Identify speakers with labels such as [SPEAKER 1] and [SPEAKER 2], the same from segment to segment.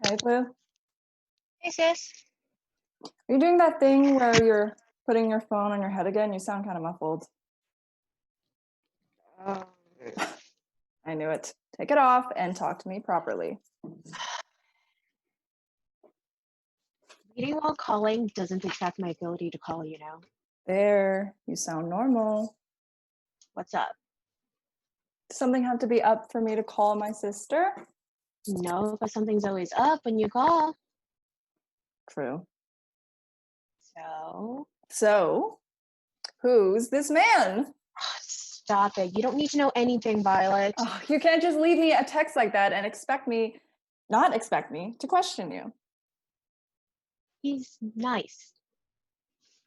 [SPEAKER 1] Hey, Blue.
[SPEAKER 2] Hey, sis.
[SPEAKER 1] Are you doing that thing where you're putting your phone on your head again? You sound kind of muffled.
[SPEAKER 2] Um,
[SPEAKER 1] I knew it. Take it off and talk to me properly.
[SPEAKER 2] reading while calling doesn't affect my ability to call, you know.
[SPEAKER 1] There, you sound normal.
[SPEAKER 2] What's up?
[SPEAKER 1] Does something have to be up for me to call my sister?
[SPEAKER 2] No, but something's always up when you call.
[SPEAKER 1] True.
[SPEAKER 2] So,
[SPEAKER 1] Who's this man?
[SPEAKER 2] stop it. You don't need to know anything, Violet.
[SPEAKER 1] Oh, you can't just leave me a text like that and not expect me to question you.
[SPEAKER 2] He's nice.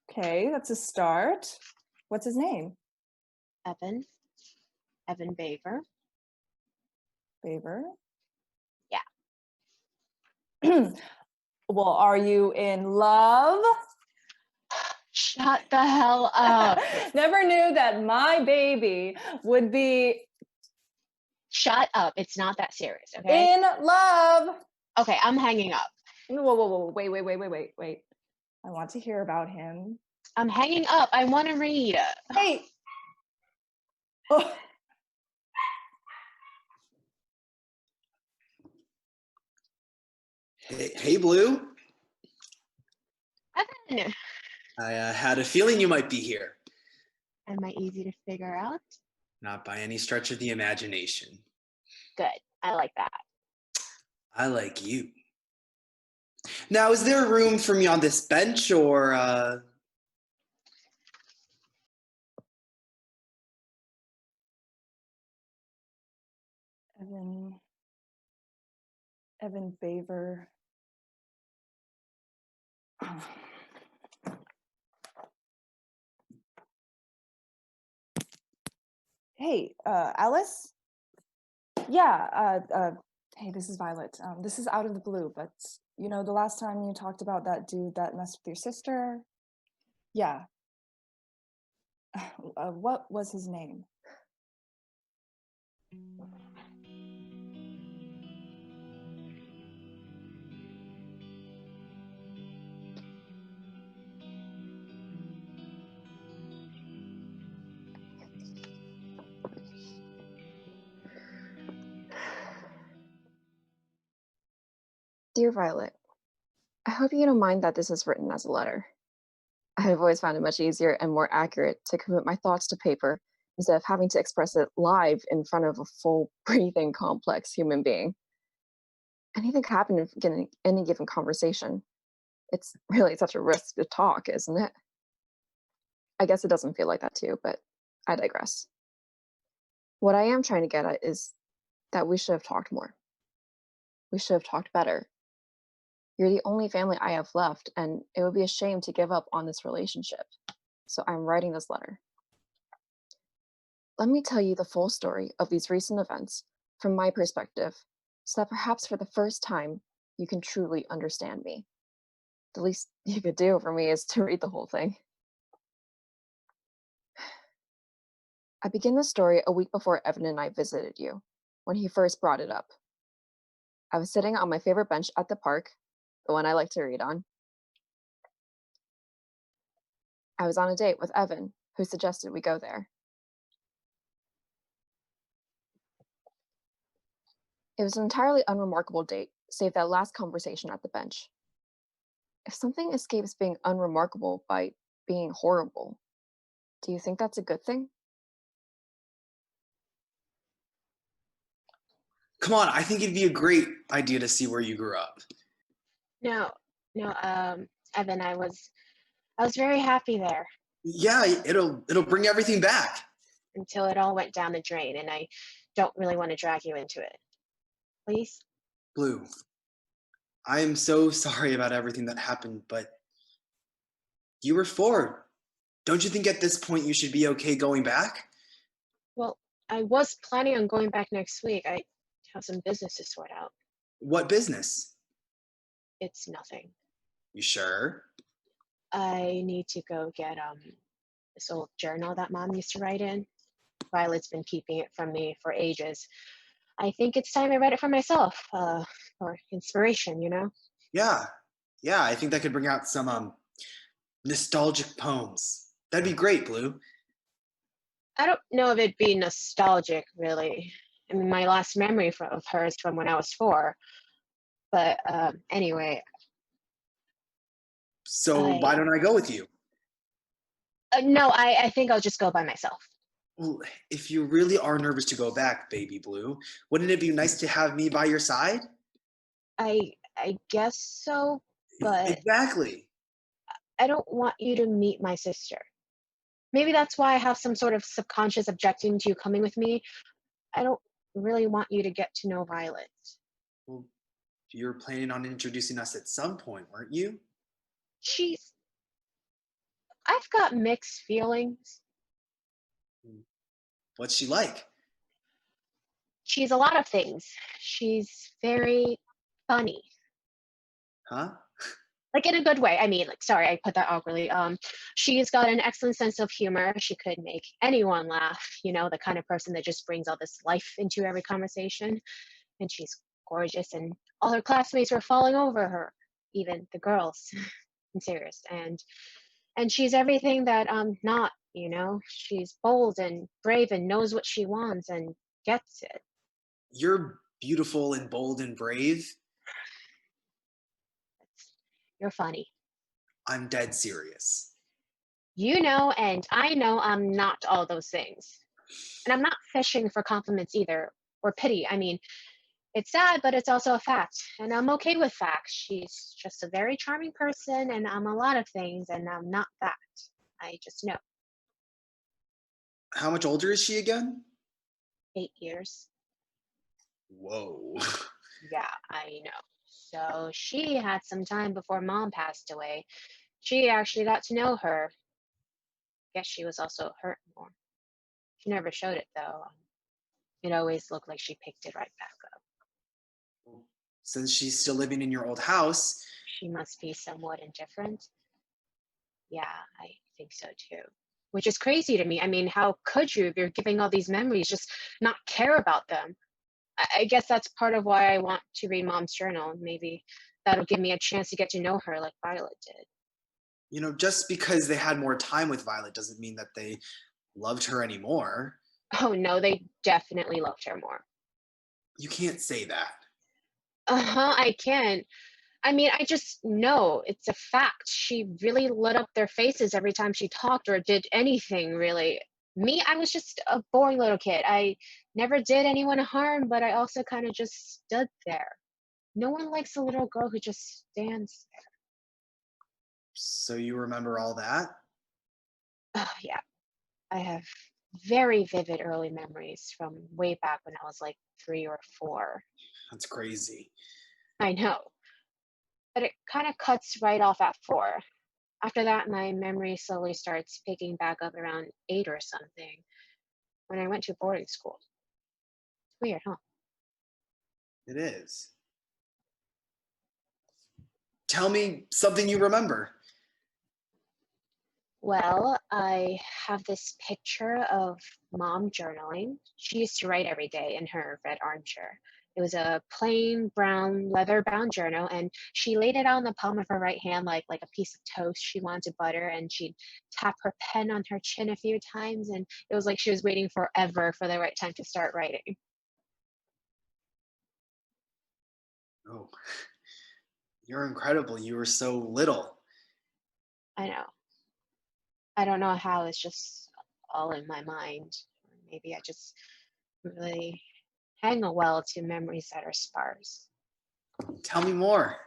[SPEAKER 1] Okay, that's a start. What's his name?
[SPEAKER 2] Evan Baver.
[SPEAKER 1] Favor?
[SPEAKER 2] Yeah.
[SPEAKER 1] Well, are you in love?
[SPEAKER 2] Shut the hell up.
[SPEAKER 1] Never knew that my baby would be
[SPEAKER 2] Shut up. It's not that serious, okay?
[SPEAKER 1] in love.
[SPEAKER 2] Okay, I'm hanging up.
[SPEAKER 1] Whoa. Wait. I want to hear about him.
[SPEAKER 2] I'm hanging up. I want to read.
[SPEAKER 1] Hey. Oh.
[SPEAKER 3] Hey, Blue.
[SPEAKER 2] Evan.
[SPEAKER 3] I had a feeling you might be here.
[SPEAKER 2] Am I easy to figure out?
[SPEAKER 3] Not by any stretch of the imagination.
[SPEAKER 2] Good. I like that.
[SPEAKER 3] I like you. Now, is there room for me on this bench or...
[SPEAKER 1] Evan Baver. Hey, Alice? Yeah, hey, this is Violet. This is out of the blue, but you know, the last time you talked about that dude that messed with your sister? Yeah. What was his name?
[SPEAKER 4] Dear Violet, I hope you don't mind that this is written as a letter. I've always found it much easier and more accurate to commit my thoughts to paper instead of having to express it live in front of a full, breathing, complex human being. Anything can happen in any given conversation. It's really such a risk to talk, isn't it? I guess it doesn't feel like that to you, but I digress. What I am trying to get at is that we should have talked more. We should have talked better. You're the only family I have left, and it would be a shame to give up on this relationship. So I'm writing this letter. Let me tell you the full story of these recent events from my perspective, so that perhaps for the first time, you can truly understand me. The least you could do for me is to read the whole thing. I begin the story a week before Evan and I visited you, when he first brought it up. I was sitting on my favorite bench at the park, the one I like to read on. I was on a date with Evan, who suggested we go there. It was an entirely unremarkable date, save that last conversation at the bench. If something escapes being unremarkable by being horrible, do you think that's a good thing?
[SPEAKER 3] Come on, I think it'd be a great idea to see where you grew up.
[SPEAKER 2] No, Evan, I was very happy there
[SPEAKER 3] Yeah, it'll bring everything back.
[SPEAKER 2] until it all went down the drain, and I don't really want to drag you into it. Please?
[SPEAKER 3] Blue, I am so sorry about everything that happened, but you were 4. Don't you think at this point you should be okay going back?
[SPEAKER 2] Well, I was planning on going back next week. I have some business to sort out.
[SPEAKER 3] What business?
[SPEAKER 2] It's nothing.
[SPEAKER 3] You sure?
[SPEAKER 2] I need to go get this old journal that Mom used to write in. Violet's been keeping it from me for ages. I think it's time I read it for myself, or inspiration, you know?
[SPEAKER 3] Yeah, yeah, I think that could bring out some nostalgic poems. That'd be great, Blue.
[SPEAKER 2] I don't know if it'd be nostalgic, really. I mean, my last memory of her is from when I was 4. But anyway,
[SPEAKER 3] So why
[SPEAKER 2] I
[SPEAKER 3] don't I go with you?
[SPEAKER 2] no, I think I'll just go by myself.
[SPEAKER 3] Well, if you really are nervous to go back, baby Blue, wouldn't it be nice to have me by your side?
[SPEAKER 2] I guess so, but
[SPEAKER 3] Exactly.
[SPEAKER 2] I don't want you to meet my sister. Maybe that's why I have some sort of subconscious objection to you coming with me. I don't really want you to get to know Violet.
[SPEAKER 3] Well, you were planning on introducing us at some point, weren't you?
[SPEAKER 2] She's I've got mixed feelings.
[SPEAKER 3] What's she like?
[SPEAKER 2] She's a lot of things. She's very funny.
[SPEAKER 3] Huh?
[SPEAKER 2] Like in a good way. I mean, like, sorry, I put that awkwardly. She's got an excellent sense of humor. She could make anyone laugh, you know, the kind of person that just brings all this life into every conversation. And she's gorgeous, and all her classmates were falling over her, even the girls. I'm serious. And she's everything that I'm not, you know. She's bold and brave and knows what she wants and gets it.
[SPEAKER 3] You're beautiful and bold and brave.
[SPEAKER 2] You're funny.
[SPEAKER 3] I'm dead serious.
[SPEAKER 2] You know, and I know I'm not all those things. And I'm not fishing for compliments either, or pity. I mean, it's sad, but it's also a fact. And I'm okay with facts. She's just a very charming person, and I'm a lot of things, and I'm not that. I just know.
[SPEAKER 3] How much older is she again?
[SPEAKER 2] 8 years.
[SPEAKER 3] Whoa.
[SPEAKER 2] Yeah, I know. So she had some time before mom passed away. She actually got to know her. Guess she was also hurt more. She never showed it though. It always looked like she picked it right back up.
[SPEAKER 3] Since she's still living in your old house,
[SPEAKER 2] She must be somewhat indifferent. Yeah, I think so too. Which is crazy to me. I mean, how could you, if you're giving all these memories, just not care about them? I guess that's part of why I want to read mom's journal. Maybe that'll give me a chance to get to know her like Violet did.
[SPEAKER 3] just because they had more time with Violet doesn't mean that they loved her anymore.
[SPEAKER 2] Oh no, they definitely loved her more.
[SPEAKER 3] You can't say that.
[SPEAKER 2] I can. I mean, I just know it's a fact. She really lit up their faces every time she talked or did anything, really. Me, I was just a boring little kid. I never did anyone harm, but I also kind of just stood there. No one likes a little girl who just stands
[SPEAKER 3] So you remember all that?
[SPEAKER 2] there. Oh, yeah, I have very vivid early memories from way back when I was like 3 or 4.
[SPEAKER 3] That's crazy.
[SPEAKER 2] I know, but it kind of cuts right off at 4. After that, my memory slowly starts picking back up around 8 or something when I went to boarding school. Weird, huh?
[SPEAKER 3] It is. Tell me something you remember.
[SPEAKER 2] Well, I have this picture of mom journaling. She used to write every day in her red armchair. It was a plain brown leather bound journal, and she laid it out on the palm of her right hand like a piece of toast she wanted to butter, and she'd tap her pen on her chin a few times, and it was like she was waiting forever for the right time to start writing.
[SPEAKER 3] Oh, you're incredible. You were so little.
[SPEAKER 2] I know. I don't know how, it's just all in my mind. Maybe I just really hang a well to memories that are sparse.
[SPEAKER 3] Tell me more.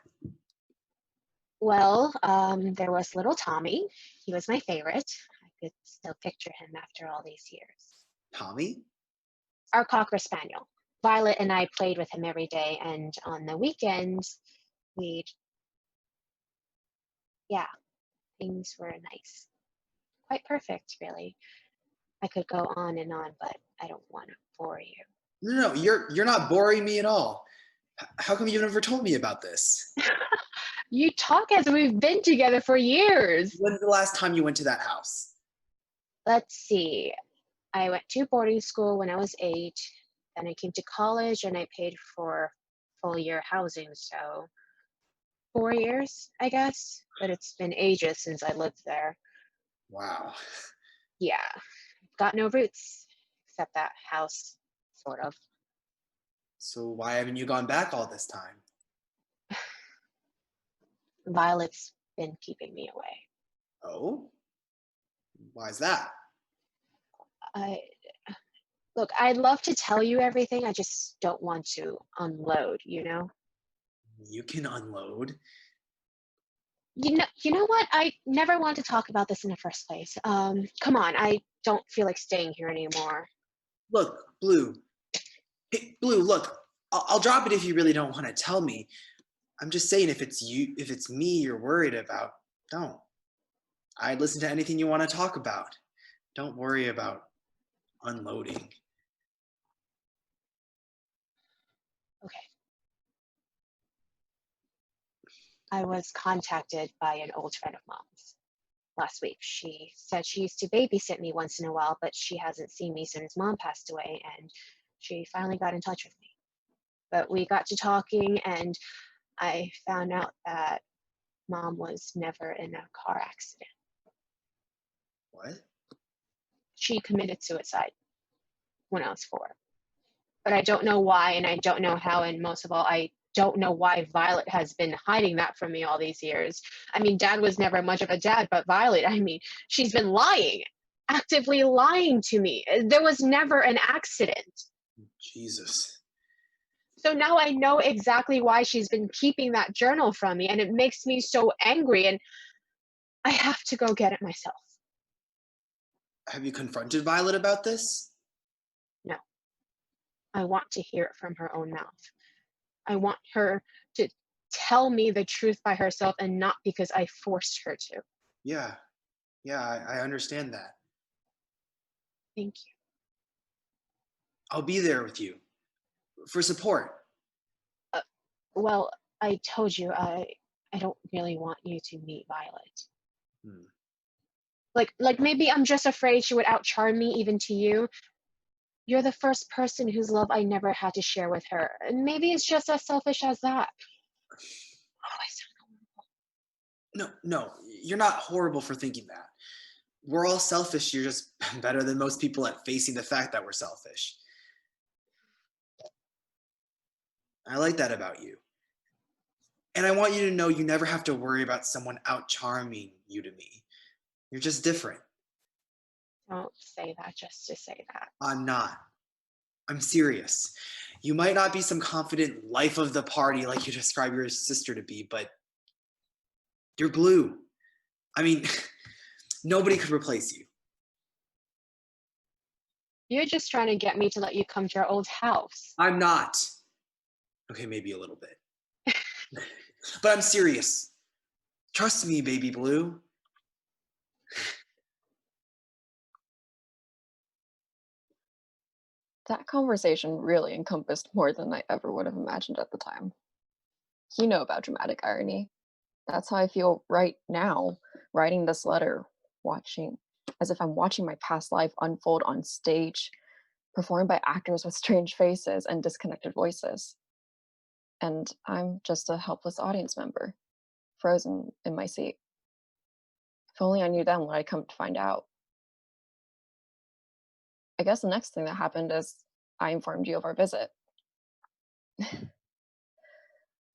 [SPEAKER 2] Well, there was little Tommy. He was my favorite. I could still picture him after all these years.
[SPEAKER 3] Tommy?
[SPEAKER 2] Our Cocker Spaniel. Violet and I played with him every day, and on the weekends, we'd, yeah, things were nice. Quite perfect, really. I could go on and on, but I don't want to bore you.
[SPEAKER 3] No, you're not boring me at all. How come you never told me about this?
[SPEAKER 2] You talk as we've been together for years.
[SPEAKER 3] When's the last time you went to that house?
[SPEAKER 2] Let's see. I went to boarding school when I was 8. then I came to college and I paid for full year housing. So 4 years, I guess. But it's been ages since I lived there.
[SPEAKER 3] Wow.
[SPEAKER 2] Yeah, got no roots except that house, sort of.
[SPEAKER 3] So why haven't you gone back all this time?
[SPEAKER 2] Violet's been keeping me away.
[SPEAKER 3] Oh? Why's that?
[SPEAKER 2] I Look, I'd love to tell you everything. I just don't want to unload, you know?
[SPEAKER 3] You can unload.
[SPEAKER 2] You know what? I never wanted to talk about this in the first place. Come on, I don't feel like staying here anymore.
[SPEAKER 3] Look, Blue. Hey, Blue, look. I'll drop it if you really don't want to tell me. I'm just saying, if it's me you're worried about, don't. I'd listen to anything you want to talk about. Don't worry about unloading.
[SPEAKER 2] Okay. I was contacted by an old friend of mom's last week. She said she used to babysit me once in a while, but she hasn't seen me since mom passed away, and she finally got in touch with me. But we got to talking, and I found out that mom was never in a car accident.
[SPEAKER 3] What?
[SPEAKER 2] She committed suicide when I was 4. But I don't know why, and I don't know how, and most of all, I don't know why Violet has been hiding that from me all these years. I mean, Dad was never much of a dad, but Violet, I mean, she's been lying, actively lying to me. There was never an accident.
[SPEAKER 3] Jesus.
[SPEAKER 2] So now I know exactly why she's been keeping that journal from me, and it makes me so angry, and I have to go get it myself.
[SPEAKER 3] Have you confronted Violet about this?
[SPEAKER 2] No. I want to hear it from her own mouth. I want her to tell me the truth by herself and not because I forced her to.
[SPEAKER 3] Yeah. Yeah, I understand that.
[SPEAKER 2] Thank you.
[SPEAKER 3] I'll be there with you for support.
[SPEAKER 2] Well, I told you I don't really want you to meet Violet.
[SPEAKER 3] Hmm.
[SPEAKER 2] Like maybe I'm just afraid she would outcharm me even to you. You're the first person whose love I never had to share with her. And maybe it's just as selfish as that. Oh, I sound horrible.
[SPEAKER 3] No, you're not horrible for thinking that. We're all selfish. You're just better than most people at facing the fact that we're selfish. I like that about you. And I want you to know you never have to worry about someone out-charming you to me. You're just different.
[SPEAKER 2] Don't say that just to say that.
[SPEAKER 3] I'm not. I'm serious. You might not be some confident life of the party like you describe your sister to be, but you're Blue. I mean, nobody could replace you.
[SPEAKER 2] You're just trying to get me to let you come to our old house.
[SPEAKER 3] I'm not. Okay, maybe a little bit. But I'm serious. Trust me, baby Blue.
[SPEAKER 4] That conversation really encompassed more than I ever would have imagined at the time. You know about dramatic irony. That's how I feel right now, writing this letter, watching as if I'm watching my past life unfold on stage, performed by actors with strange faces and disconnected voices. And I'm just a helpless audience member, frozen in my seat. If only I knew then what I'd come to find out. I guess the next thing that happened is I informed you of our visit.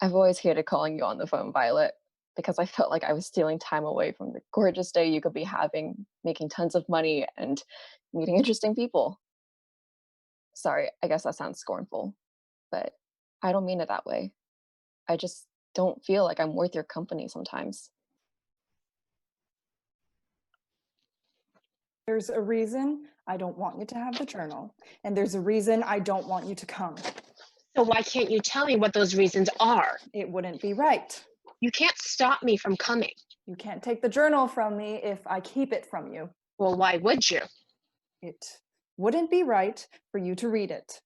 [SPEAKER 4] I've always hated calling you on the phone, Violet, because I felt like I was stealing time away from the gorgeous day you could be having, making tons of money, and meeting interesting people. Sorry, I guess that sounds scornful, but I don't mean it that way. I just don't feel like I'm worth your company sometimes.
[SPEAKER 1] There's a reason I don't want you to have the journal, and there's a reason I don't want you to come.
[SPEAKER 2] So why can't you tell me what those reasons are?
[SPEAKER 1] It wouldn't be right.
[SPEAKER 2] You can't stop me from coming.
[SPEAKER 1] You can't take the journal from me if I keep it from you.
[SPEAKER 2] Well, why would you?
[SPEAKER 1] It wouldn't be right for you to read it.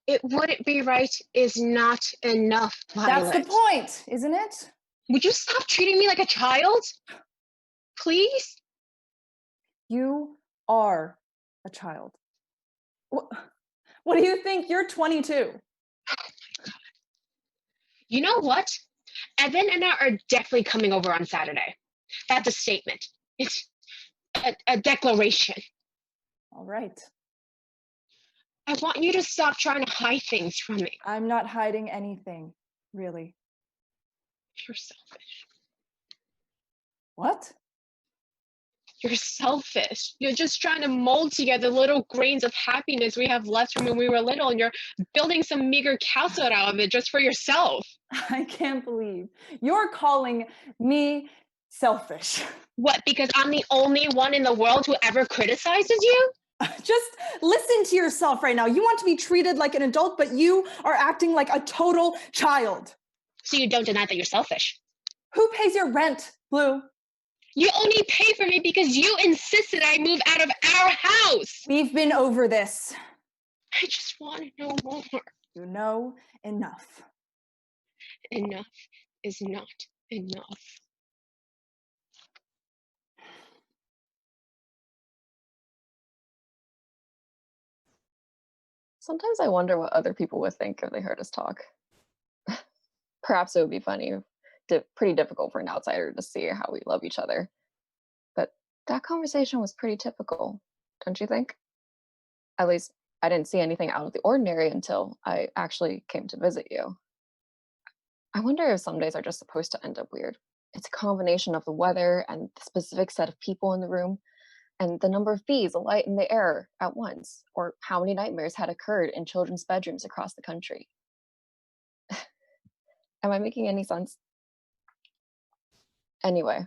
[SPEAKER 2] It wouldn't be right is not enough, Violet.
[SPEAKER 1] That's the point, isn't it?
[SPEAKER 2] Would you stop treating me like a child? Please?
[SPEAKER 1] You are a child. What What do you think? You're 22.
[SPEAKER 2] You know what? Evan and I are definitely coming over on Saturday. That's a statement. It's a declaration.
[SPEAKER 1] All right.
[SPEAKER 2] I want you to stop trying to hide things from me.
[SPEAKER 1] I'm not hiding anything, really.
[SPEAKER 2] You're selfish.
[SPEAKER 1] What?
[SPEAKER 2] You're selfish. You're just trying to mold together little grains of happiness we have left from when we were little, and you're building some meager castle out of it just for yourself.
[SPEAKER 1] I can't believe you're calling me selfish.
[SPEAKER 2] What, because I'm the only one in the world who ever criticizes you?
[SPEAKER 1] Just listen to yourself right now. You want to be treated like an adult, but you are acting like a total child.
[SPEAKER 2] So you don't deny that you're selfish.
[SPEAKER 1] Who pays your rent, Blue?
[SPEAKER 2] You only pay for me because you insisted I move out of our house.
[SPEAKER 1] We've been over this.
[SPEAKER 2] I just want to know more.
[SPEAKER 1] You know enough.
[SPEAKER 2] Enough is not enough.
[SPEAKER 4] Sometimes I wonder what other people would think if they heard us talk. Perhaps it would be funny, pretty difficult for an outsider to see how we love each other. But that conversation was pretty typical, don't you think? At least I didn't see anything out of the ordinary until I actually came to visit you. I wonder if some days are just supposed to end up weird. It's a combination of the weather and the specific set of people in the room, and the number of bees alight in the air at once, or how many nightmares had occurred in children's bedrooms across the country. Am I making any sense? Anyway,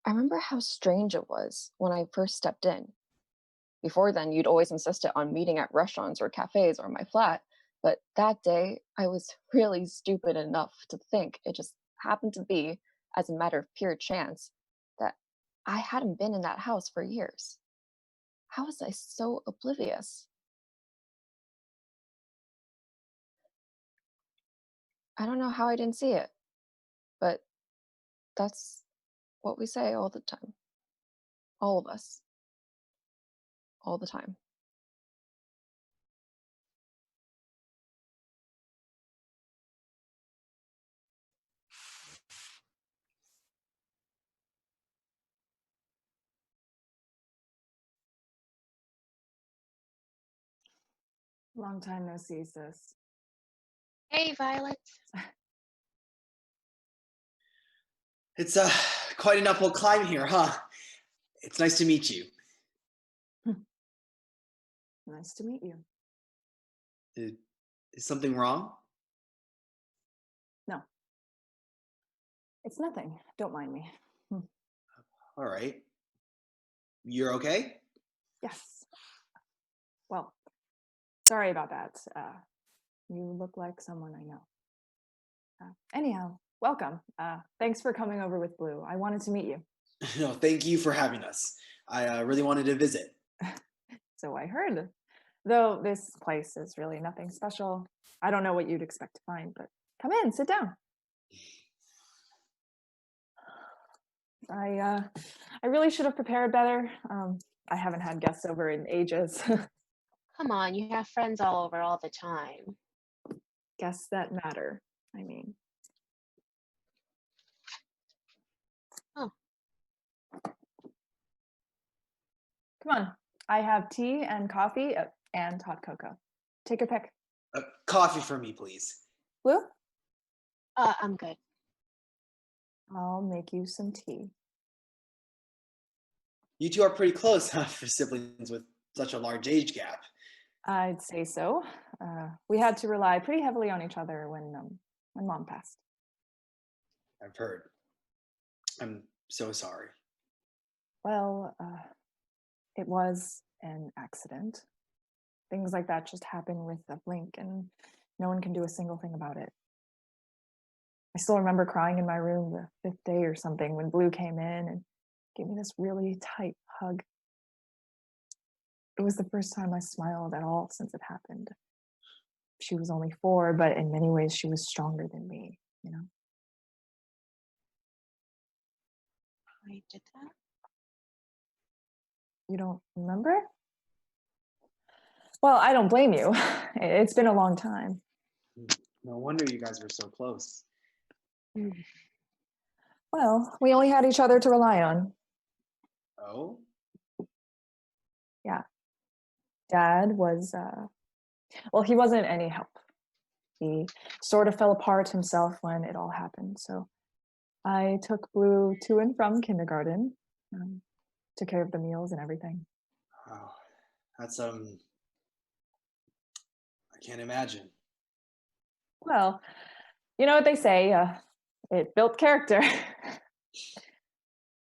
[SPEAKER 4] I remember how strange it was when I first stepped in. Before then, you'd always insisted on meeting at restaurants or cafes or my flat, but that day I was really stupid enough to think it just happened to be, as a matter of pure chance, that I hadn't been in that house for years. How was I so oblivious? I don't know how I didn't see it, but that's what we say all the time. All of us. All the time.
[SPEAKER 1] Long time no see, sis.
[SPEAKER 2] Hey, Violet.
[SPEAKER 3] It's quite an uphill climb here, huh? It's nice to meet you.
[SPEAKER 1] Nice to meet you.
[SPEAKER 3] Is something wrong?
[SPEAKER 1] No. It's nothing. Don't mind me.
[SPEAKER 3] All right. You're okay?
[SPEAKER 1] Yes. Well, sorry about that. You look like someone I know. Anyhow, welcome. Thanks for coming over with Blue. I wanted to meet you.
[SPEAKER 3] No, thank you for having us. I really wanted to visit.
[SPEAKER 1] So I heard. Though this place is really nothing special. I don't know what you'd expect to find, but come in, sit down. I really should have prepared better. I haven't had guests over in ages.
[SPEAKER 2] Come on, you have friends all over all the time.
[SPEAKER 1] Guests that matter, I mean.
[SPEAKER 2] Oh.
[SPEAKER 1] Come on. I have tea and coffee and hot cocoa. Take your pick.
[SPEAKER 3] Coffee for me, please.
[SPEAKER 1] Blue?
[SPEAKER 2] I'm good.
[SPEAKER 1] I'll make you some tea.
[SPEAKER 3] You two are pretty close, huh, for siblings with such a large age gap.
[SPEAKER 1] I'd say so. We had to rely pretty heavily on each other when Mom passed.
[SPEAKER 3] I've heard. I'm so sorry.
[SPEAKER 1] Well, it was an accident. Things like that just happen with a blink, and no one can do a single thing about it. I still remember crying in my room the 5th day or something when Blue came in and gave me this really tight hug. It was the first time I smiled at all since it happened. She was only 4, but in many ways she was stronger than me, you know?
[SPEAKER 2] I did that.
[SPEAKER 1] You don't remember? Well, I don't blame you. It's been a long time.
[SPEAKER 3] No wonder you guys were so close.
[SPEAKER 2] Mm.
[SPEAKER 1] Well, we only had each other to rely on.
[SPEAKER 3] Oh?
[SPEAKER 1] Yeah. Dad was, well, he wasn't any help. He sort of fell apart himself when it all happened. So I took Blue to and from kindergarten, took care of the meals and everything.
[SPEAKER 3] Wow. That's, I can't imagine.
[SPEAKER 1] Well, you know what they say, it built character.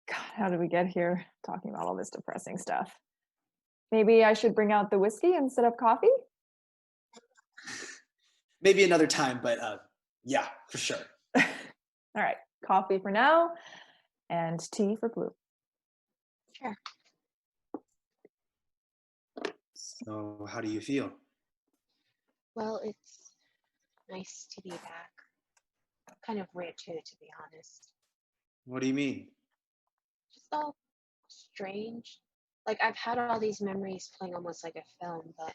[SPEAKER 1] God, how did we get here talking about all this depressing stuff? Maybe I should bring out the whiskey instead of coffee?
[SPEAKER 3] Maybe another time, but yeah, for sure.
[SPEAKER 1] All right, coffee for now and tea for Blue.
[SPEAKER 2] Sure.
[SPEAKER 3] So how do you feel?
[SPEAKER 2] Well, it's nice to be back. Kind of weird too, to be honest.
[SPEAKER 3] What do you mean?
[SPEAKER 2] Just all strange. Like I've had all these memories playing almost like a film, but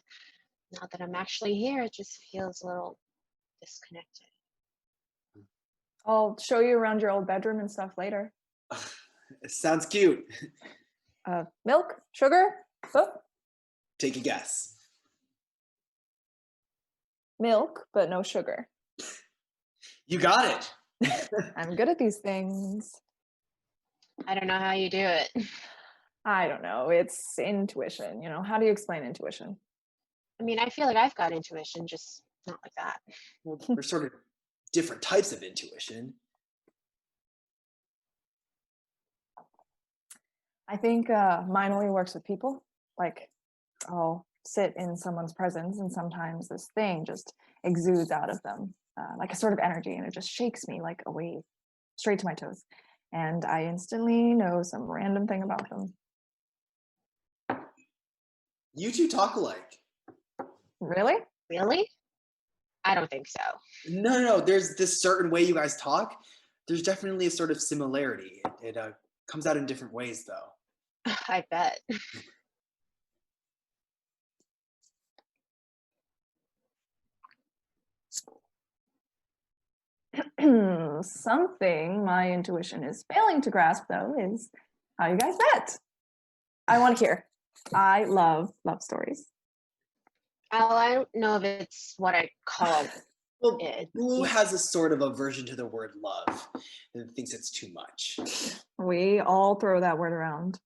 [SPEAKER 2] now that I'm actually here, it just feels a little disconnected.
[SPEAKER 1] I'll show you around your old bedroom and stuff later.
[SPEAKER 3] It sounds cute.
[SPEAKER 1] Milk? Sugar? Oh,
[SPEAKER 3] Take a guess.
[SPEAKER 1] milk, but no sugar.
[SPEAKER 3] You got it.
[SPEAKER 1] I'm good at these things.
[SPEAKER 2] I don't know how you do it.
[SPEAKER 1] I don't know. It's intuition. You know, how do you explain intuition?
[SPEAKER 2] I mean, I feel like I've got intuition, just not like that.
[SPEAKER 3] Well, there's sort of different types of intuition.
[SPEAKER 1] I think mine only works with people. Like, I'll sit in someone's presence and sometimes this thing just exudes out of them, like a sort of energy, and it just shakes me like a wave, straight to my toes. And I instantly know some random thing about them.
[SPEAKER 3] You two talk alike.
[SPEAKER 1] Really?
[SPEAKER 2] Really? I don't think so.
[SPEAKER 3] No. There's this certain way you guys talk. There's definitely a sort of similarity. It comes out in different ways, though.
[SPEAKER 2] I bet.
[SPEAKER 1] Something my intuition is failing to grasp, though, is how you guys met. I want to hear. I love love stories.
[SPEAKER 2] Oh, I don't know if it's what I call
[SPEAKER 3] Well,
[SPEAKER 2] it.
[SPEAKER 3] Blue has a sort of aversion to the word love and thinks it's too much.
[SPEAKER 1] We all throw that word around.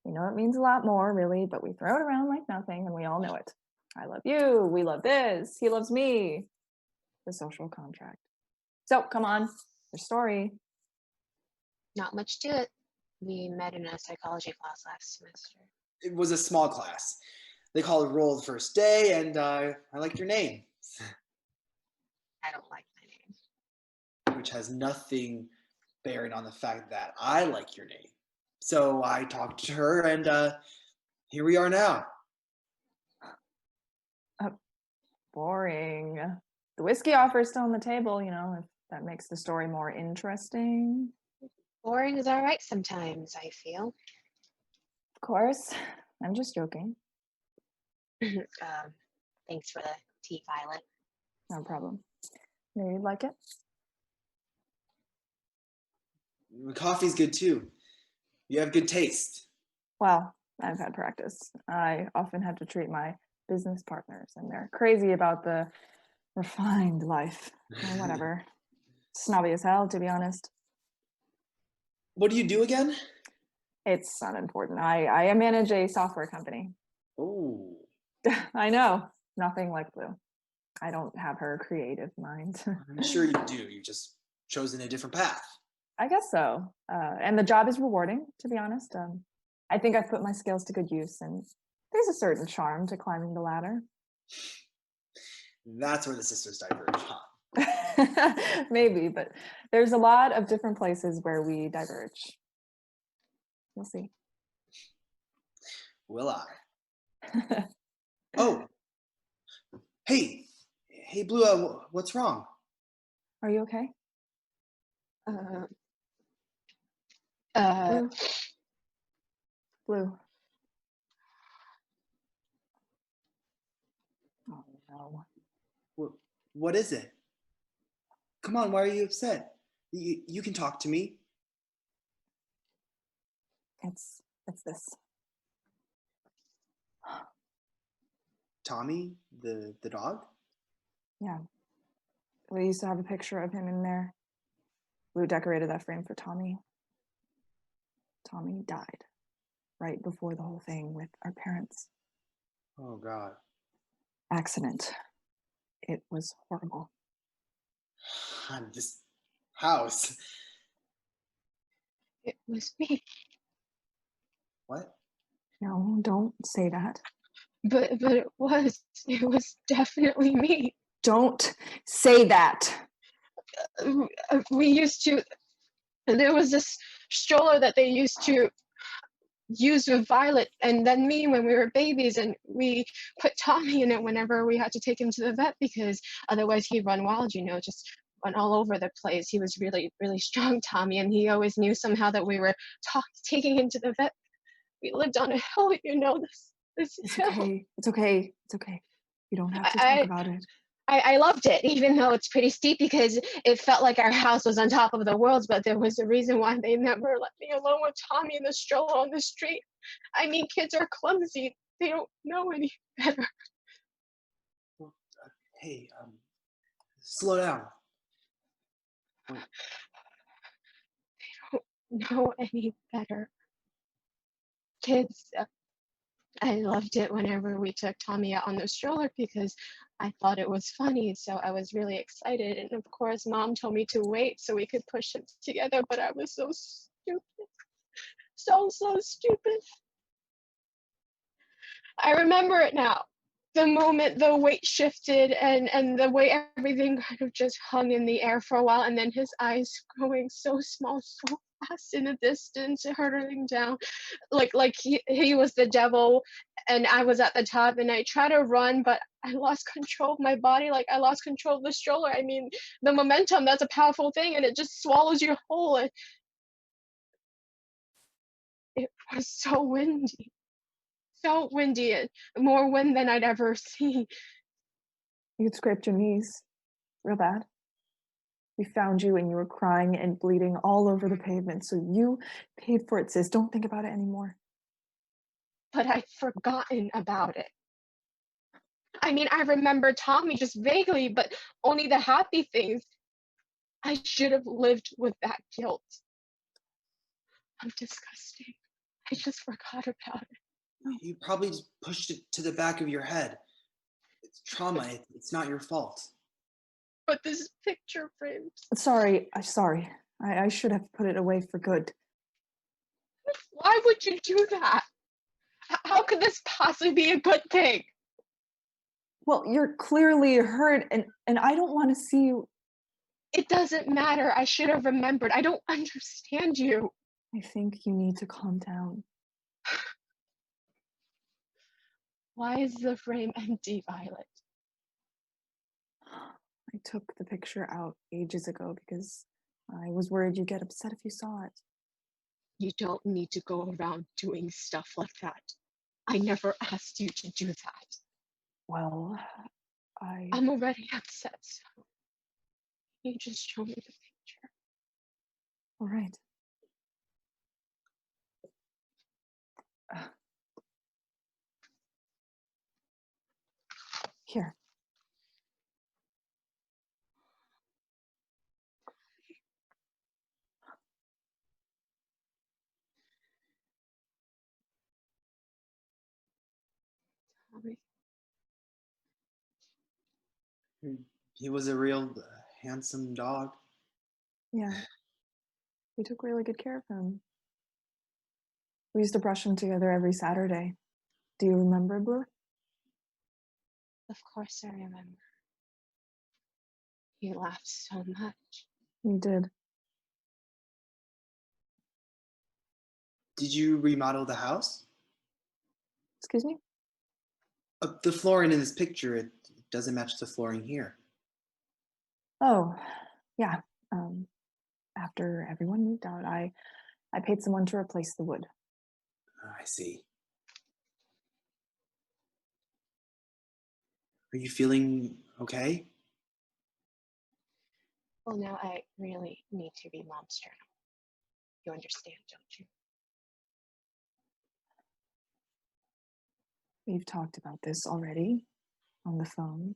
[SPEAKER 1] We know it means a lot more, really, but we throw it around like nothing, and we all know it. I love you. We love this. He loves me. The social contract. So, come on, your story.
[SPEAKER 2] Not much to it. We met in a psychology class last semester.
[SPEAKER 3] It was a small class. They call it roll the first day, and I liked your name,
[SPEAKER 2] I don't like my name.
[SPEAKER 3] which has nothing bearing on the fact that I like your name. So I talked to her, and here we are now.
[SPEAKER 1] Boring. The whiskey offer is still on the table, you know, if that makes the story more interesting.
[SPEAKER 2] Boring is all right sometimes, I feel.
[SPEAKER 1] Of course. I'm just joking.
[SPEAKER 2] Thanks for the tea, Violet.
[SPEAKER 1] No problem. Maybe you'd like it?
[SPEAKER 3] Coffee's good too. You have good taste.
[SPEAKER 1] Well, I've had practice. I often have to treat my business partners, and they're crazy about the refined life. Or whatever. Snobby as hell, to be honest.
[SPEAKER 3] What do you do again?
[SPEAKER 1] It's unimportant. I manage a software company.
[SPEAKER 3] Oh.
[SPEAKER 1] I know. Nothing like Blue. I don't have her creative mind.
[SPEAKER 3] I'm sure you do. You've just chosen a different path.
[SPEAKER 1] I guess so. And the job is rewarding, to be honest. I think I've put my skills to good use, and there's a certain charm to climbing the ladder.
[SPEAKER 3] That's where the sisters diverge, huh?
[SPEAKER 1] Maybe, but there's a lot of different places where we diverge. You'll see.
[SPEAKER 3] Will I? Oh. Hey, Blue, what's wrong?
[SPEAKER 1] Are you okay?
[SPEAKER 2] Uh,
[SPEAKER 1] Blue? Blue. No.
[SPEAKER 3] What is it? Come on, why are you upset? You can talk to me.
[SPEAKER 1] It's this.
[SPEAKER 3] Tommy, the dog?
[SPEAKER 1] Yeah. We used to have a picture of him in there. We decorated that frame for Tommy. Tommy died right before the whole thing with our parents.
[SPEAKER 3] Oh, God.
[SPEAKER 1] Accident. It was horrible.
[SPEAKER 3] This house.
[SPEAKER 2] It was me.
[SPEAKER 3] What?
[SPEAKER 1] No, don't say that.
[SPEAKER 2] But it was definitely me.
[SPEAKER 1] Don't say that.
[SPEAKER 2] We used to, there was this stroller that they used to use with Violet and then me when we were babies, and we put Tommy in it whenever we had to take him to the vet because otherwise he'd run wild, just run all over the place. He was really, really strong, Tommy, and he always knew somehow that we were taking him to the vet. We lived on a hill, this
[SPEAKER 1] It's
[SPEAKER 2] hill.
[SPEAKER 1] okay. It's okay. It's okay. You don't have to talk
[SPEAKER 2] I,
[SPEAKER 1] about it.
[SPEAKER 2] I loved it, even though it's pretty steep because it felt like our house was on top of the world, but there was a reason why they never let me alone with Tommy in the stroller on the street. I mean, kids are clumsy. They don't know any better.
[SPEAKER 3] Hey, slow down.
[SPEAKER 2] They don't know any better. Kids, I loved it whenever we took Tommy out on the stroller because I thought it was funny, so I was really excited. And of course, Mom told me to wait so we could push it together, but I was so stupid. So stupid. I remember it now. The moment the weight shifted and the way everything kind of just hung in the air for a while, and then his eyes growing so small, so fast in the distance, hurtling down, like he was the devil, and I was at the top, and I tried to run, but I lost control of my body, like I lost control of the stroller. I mean, the momentum, that's a powerful thing, and it just swallows you whole. And it was so windy. So windy, and more wind than I'd ever seen.
[SPEAKER 1] You had scraped your knees real bad. We found you and you were crying and bleeding all over the pavement. So you paid for it, sis. Don't think about it anymore.
[SPEAKER 2] But I'd forgotten about it. I mean, I remember Tommy just vaguely, but only the happy things. I should have lived with that guilt. I'm disgusting. I just forgot about it.
[SPEAKER 3] You probably just pushed it to the back of your head. It's trauma. It's not your fault.
[SPEAKER 2] But this picture frames.
[SPEAKER 1] Sorry. I should have put it away for good.
[SPEAKER 2] Why would you do that? How could this possibly be a good thing?
[SPEAKER 1] Well, you're clearly hurt and I don't want to see you.
[SPEAKER 2] It doesn't matter. I should have remembered. I don't understand you.
[SPEAKER 1] I think you need to calm down.
[SPEAKER 2] Why is the frame empty, Violet?
[SPEAKER 1] I took the picture out ages ago because I was worried you'd get upset if you saw it.
[SPEAKER 2] You don't need to go around doing stuff like that. I never asked you to do that.
[SPEAKER 1] Well,
[SPEAKER 2] I'm already upset, so you just show me the picture.
[SPEAKER 1] All right. Here.
[SPEAKER 2] Tommy.
[SPEAKER 3] He was a real handsome dog.
[SPEAKER 1] Yeah. We took really good care of him. We used to brush him together every Saturday. Do you remember, Blue?
[SPEAKER 2] Of course I remember. He laughed so much.
[SPEAKER 1] We did.
[SPEAKER 3] Did you remodel the house?
[SPEAKER 1] Excuse me?
[SPEAKER 3] The flooring in this picture, it doesn't match the flooring here.
[SPEAKER 1] Oh, yeah. After everyone moved out, I paid someone to replace the wood.
[SPEAKER 3] I see. Are you feeling okay?
[SPEAKER 2] Well, now I really need to be mom's turn. You understand, don't you?
[SPEAKER 1] We've talked about this already on the phone.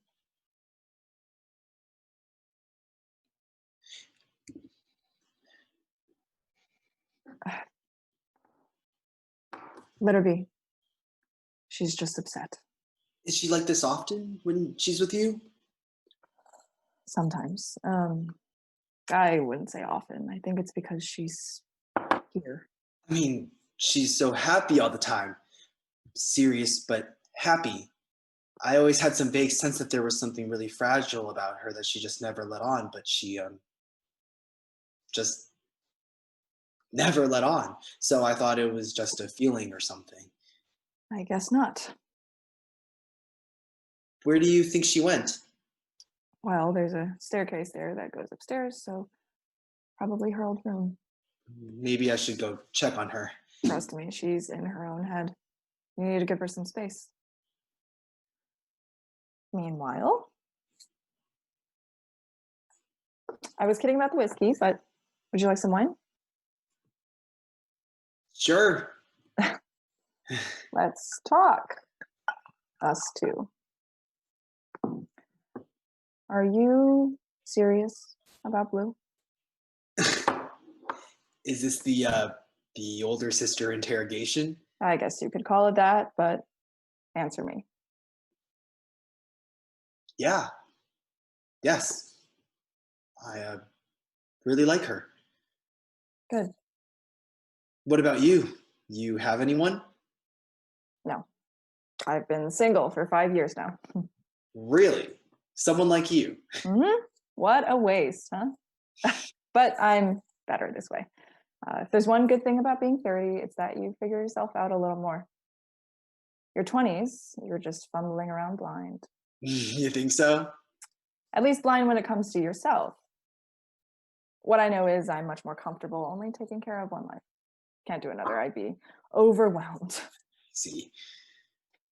[SPEAKER 1] Let her be. She's just upset.
[SPEAKER 3] Is she like this often when she's with you?
[SPEAKER 1] Sometimes. I wouldn't say often. I think it's because she's here.
[SPEAKER 3] I mean, she's so happy all the time. Serious, but happy. I always had some vague sense that there was something really fragile about her that she just never let on, but she just never let on. So I thought it was just a feeling or something.
[SPEAKER 1] I guess not.
[SPEAKER 3] Where do you think she went?
[SPEAKER 1] Well, there's a staircase there that goes upstairs, so probably her old room.
[SPEAKER 3] Maybe I should go check on her.
[SPEAKER 1] Trust me, she's in her own head. You need to give her some space. Meanwhile, I was kidding about the whiskey, but would you like some wine?
[SPEAKER 3] Sure.
[SPEAKER 1] Let's talk. Us two. Are you serious about Blue?
[SPEAKER 3] Is this the older sister interrogation?
[SPEAKER 1] I guess you could call it that, but answer me.
[SPEAKER 3] Yeah. Yes. I really like her.
[SPEAKER 1] Good.
[SPEAKER 3] What about you? You have anyone?
[SPEAKER 1] No. I've been single for 5 years now.
[SPEAKER 3] Really? Someone like you?
[SPEAKER 1] What a waste, huh? But I'm better this way. If there's one good thing about being 30, it's that you figure yourself out a little more. Your 20s, you're just fumbling around blind.
[SPEAKER 3] You think so?
[SPEAKER 1] At least blind when it comes to yourself. What I know is I'm much more comfortable only taking care of one life. Can't do another, I'd be overwhelmed.
[SPEAKER 3] See.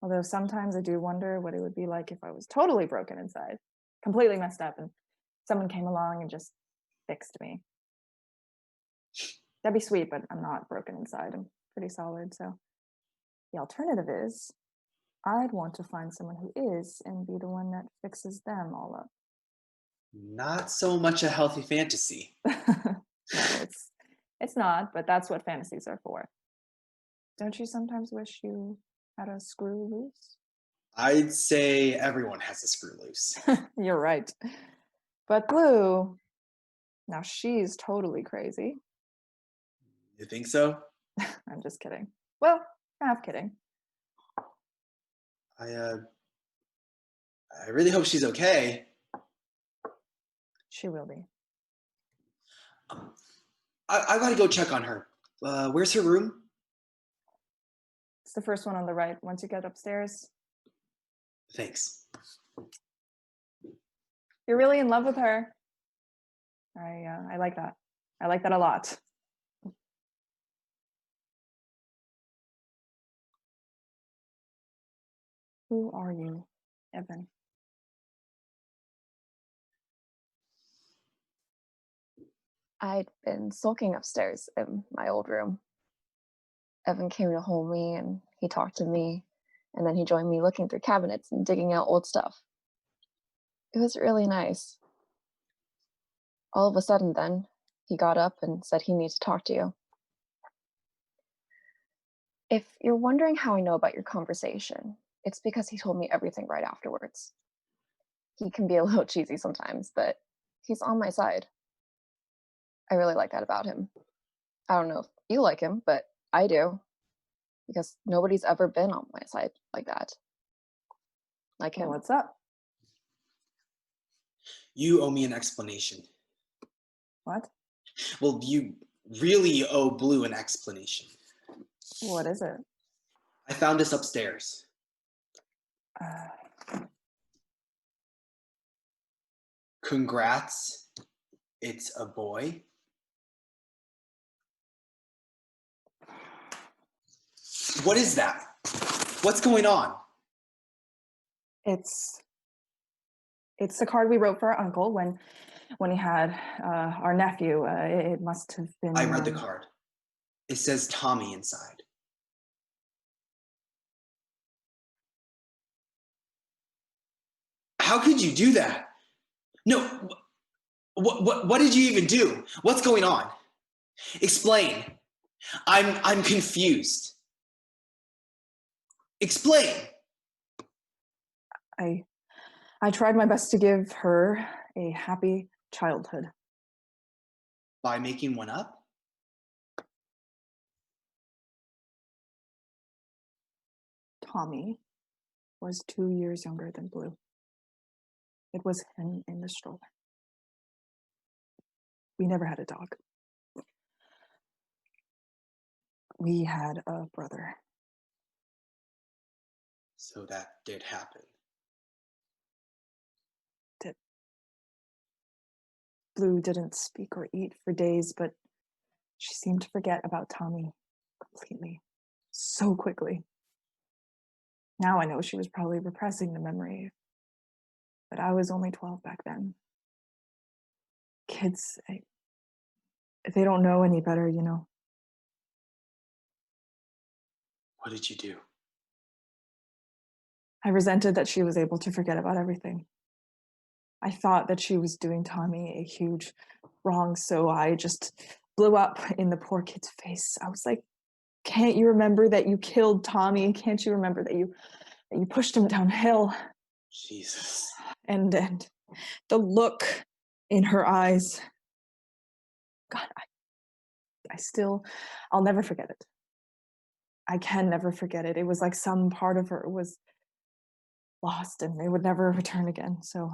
[SPEAKER 1] Although sometimes I do wonder what it would be like if I was totally broken inside, completely messed up, and someone came along and just fixed me. That'd be sweet, but I'm not broken inside. I'm pretty solid. So the alternative is I'd want to find someone who is and be the one that fixes them all up.
[SPEAKER 3] Not so much a healthy fantasy.
[SPEAKER 1] No, it's not, but that's what fantasies are for. Don't you sometimes wish you had a screw loose?
[SPEAKER 3] I'd say everyone has a screw loose.
[SPEAKER 1] You're right. But Blue, now she's totally crazy.
[SPEAKER 3] You think so?
[SPEAKER 1] I'm just kidding. Well, half kidding.
[SPEAKER 3] I really hope she's okay.
[SPEAKER 1] She will be.
[SPEAKER 3] I gotta go check on her. Where's her room?
[SPEAKER 1] It's the first one on the right once you get upstairs.
[SPEAKER 3] Thanks.
[SPEAKER 1] You're really in love with her. I like that. I like that a lot. Who are you, Evan?
[SPEAKER 4] I'd been sulking upstairs in my old room. Evan came to hold me and he talked to me, and then he joined me looking through cabinets and digging out old stuff. It was really nice. All of a sudden, then, he got up and said he needed to talk to you. If you're wondering how I know about your conversation, it's because he told me everything right afterwards. He can be a little cheesy sometimes, but he's on my side. I really like that about him. I don't know if you like him, but I do. Because nobody's ever been on my side like that. Like him.
[SPEAKER 1] Well, what's up?
[SPEAKER 3] You owe me an explanation.
[SPEAKER 1] What?
[SPEAKER 3] Well, you really owe Blue an explanation.
[SPEAKER 1] What is it?
[SPEAKER 3] I found this upstairs. Congrats. It's a boy. What is that? What's going on?
[SPEAKER 1] It's It's the card we wrote for our uncle when he had our nephew. It must have been.
[SPEAKER 3] I read the card. It says Tommy inside. How could you do that? No, what did you even do? What's going on? Explain. I'm confused. Explain.
[SPEAKER 1] I tried my best to give her a happy childhood.
[SPEAKER 3] By making one up?
[SPEAKER 1] Tommy was 2 years younger than Blue. It was him in the stroller. We never had a dog. We had a brother.
[SPEAKER 3] So that did happen.
[SPEAKER 1] Blue didn't speak or eat for days, but she seemed to forget about Tommy completely, so quickly. Now I know she was probably repressing the memory, but I was only 12 back then. Kids, they don't know any better, you know.
[SPEAKER 3] What did you do?
[SPEAKER 1] I resented that she was able to forget about everything. I thought that she was doing Tommy a huge wrong, so I just blew up in the poor kid's face. I was like, can't you remember that you killed Tommy? Can't you remember that you pushed him downhill?
[SPEAKER 3] Jesus.
[SPEAKER 1] And the look in her eyes. God, I'll never forget it. I can never forget it. It was like some part of her was lost and they would never return again. So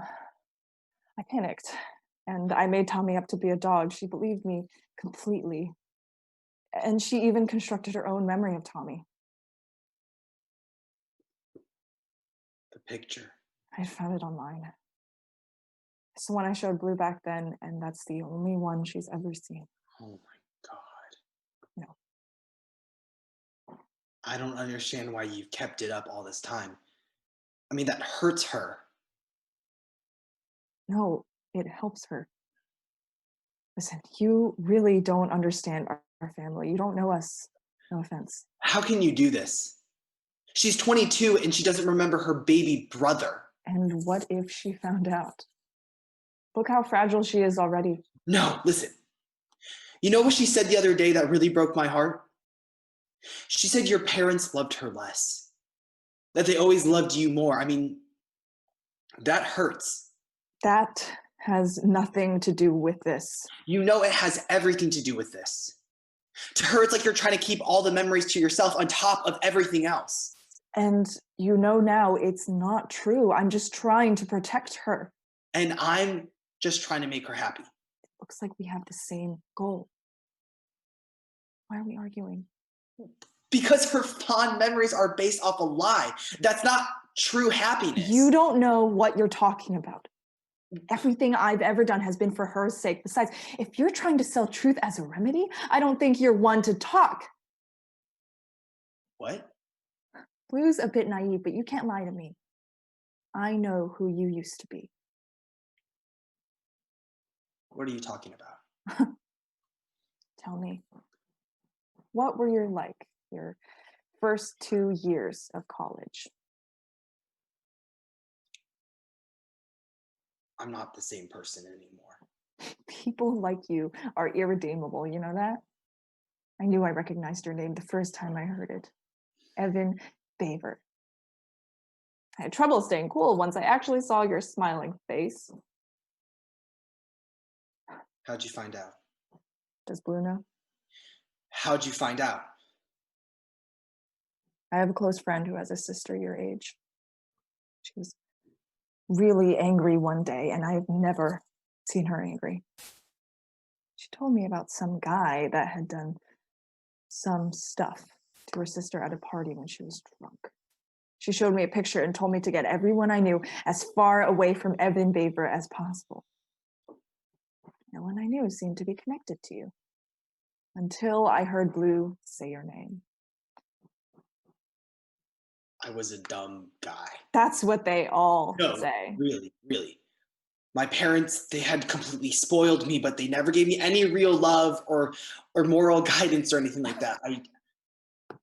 [SPEAKER 1] I panicked and I made Tommy up to be a dog. She believed me completely. And she even constructed her own memory of Tommy.
[SPEAKER 3] The picture.
[SPEAKER 1] I found it online. It's the one I showed Blue back then, and that's the only one she's ever seen.
[SPEAKER 3] Oh my God.
[SPEAKER 1] No.
[SPEAKER 3] I don't understand why you've kept it up all this time. I mean, that hurts her.
[SPEAKER 1] No, it helps her. Listen, you really don't understand our family. You don't know us. No offense.
[SPEAKER 3] How can you do this? She's 22 and she doesn't remember her baby brother.
[SPEAKER 1] And what if she found out? Look how fragile she is already.
[SPEAKER 3] No, listen. You know what she said the other day that really broke my heart? She said your parents loved her less. That they always loved you more. I mean, that hurts.
[SPEAKER 1] That has nothing to do with this.
[SPEAKER 3] You know it has everything to do with this. To her, it's like you're trying to keep all the memories to yourself on top of everything else.
[SPEAKER 1] And you know now it's not true. I'm just trying to protect her.
[SPEAKER 3] And I'm just trying to make her happy.
[SPEAKER 1] It looks like we have the same goal. Why are we arguing?
[SPEAKER 3] Because her fond memories are based off a lie. That's not true happiness.
[SPEAKER 1] You don't know what you're talking about. Everything I've ever done has been for her sake. Besides, if you're trying to sell truth as a remedy, I don't think you're one to talk.
[SPEAKER 3] What?
[SPEAKER 1] Blue's a bit naive, but you can't lie to me. I know who you used to be.
[SPEAKER 3] What are you talking about?
[SPEAKER 1] Tell me, what were your first 2 years of college?
[SPEAKER 3] I'm not the same person anymore.
[SPEAKER 1] People like you are irredeemable, you know that? I knew I recognized your name the first time I heard it. Evan Baver. I had trouble staying cool once I actually saw your smiling face.
[SPEAKER 3] How'd you find out?
[SPEAKER 1] Does Blue know?
[SPEAKER 3] How'd you find out?
[SPEAKER 1] I have a close friend who has a sister your age. She was really angry one day, and I've never seen her angry. She told me about some guy that had done some stuff to her sister at a party when she was drunk. She showed me a picture and told me to get everyone I knew as far away from Evan Baver as possible. No one I knew seemed to be connected to you until I heard Blue say your name.
[SPEAKER 3] I was a dumb guy.
[SPEAKER 1] That's what they all
[SPEAKER 3] No,
[SPEAKER 1] say.
[SPEAKER 3] really. My parents, they had completely spoiled me, but they never gave me any real love or moral guidance or anything like that.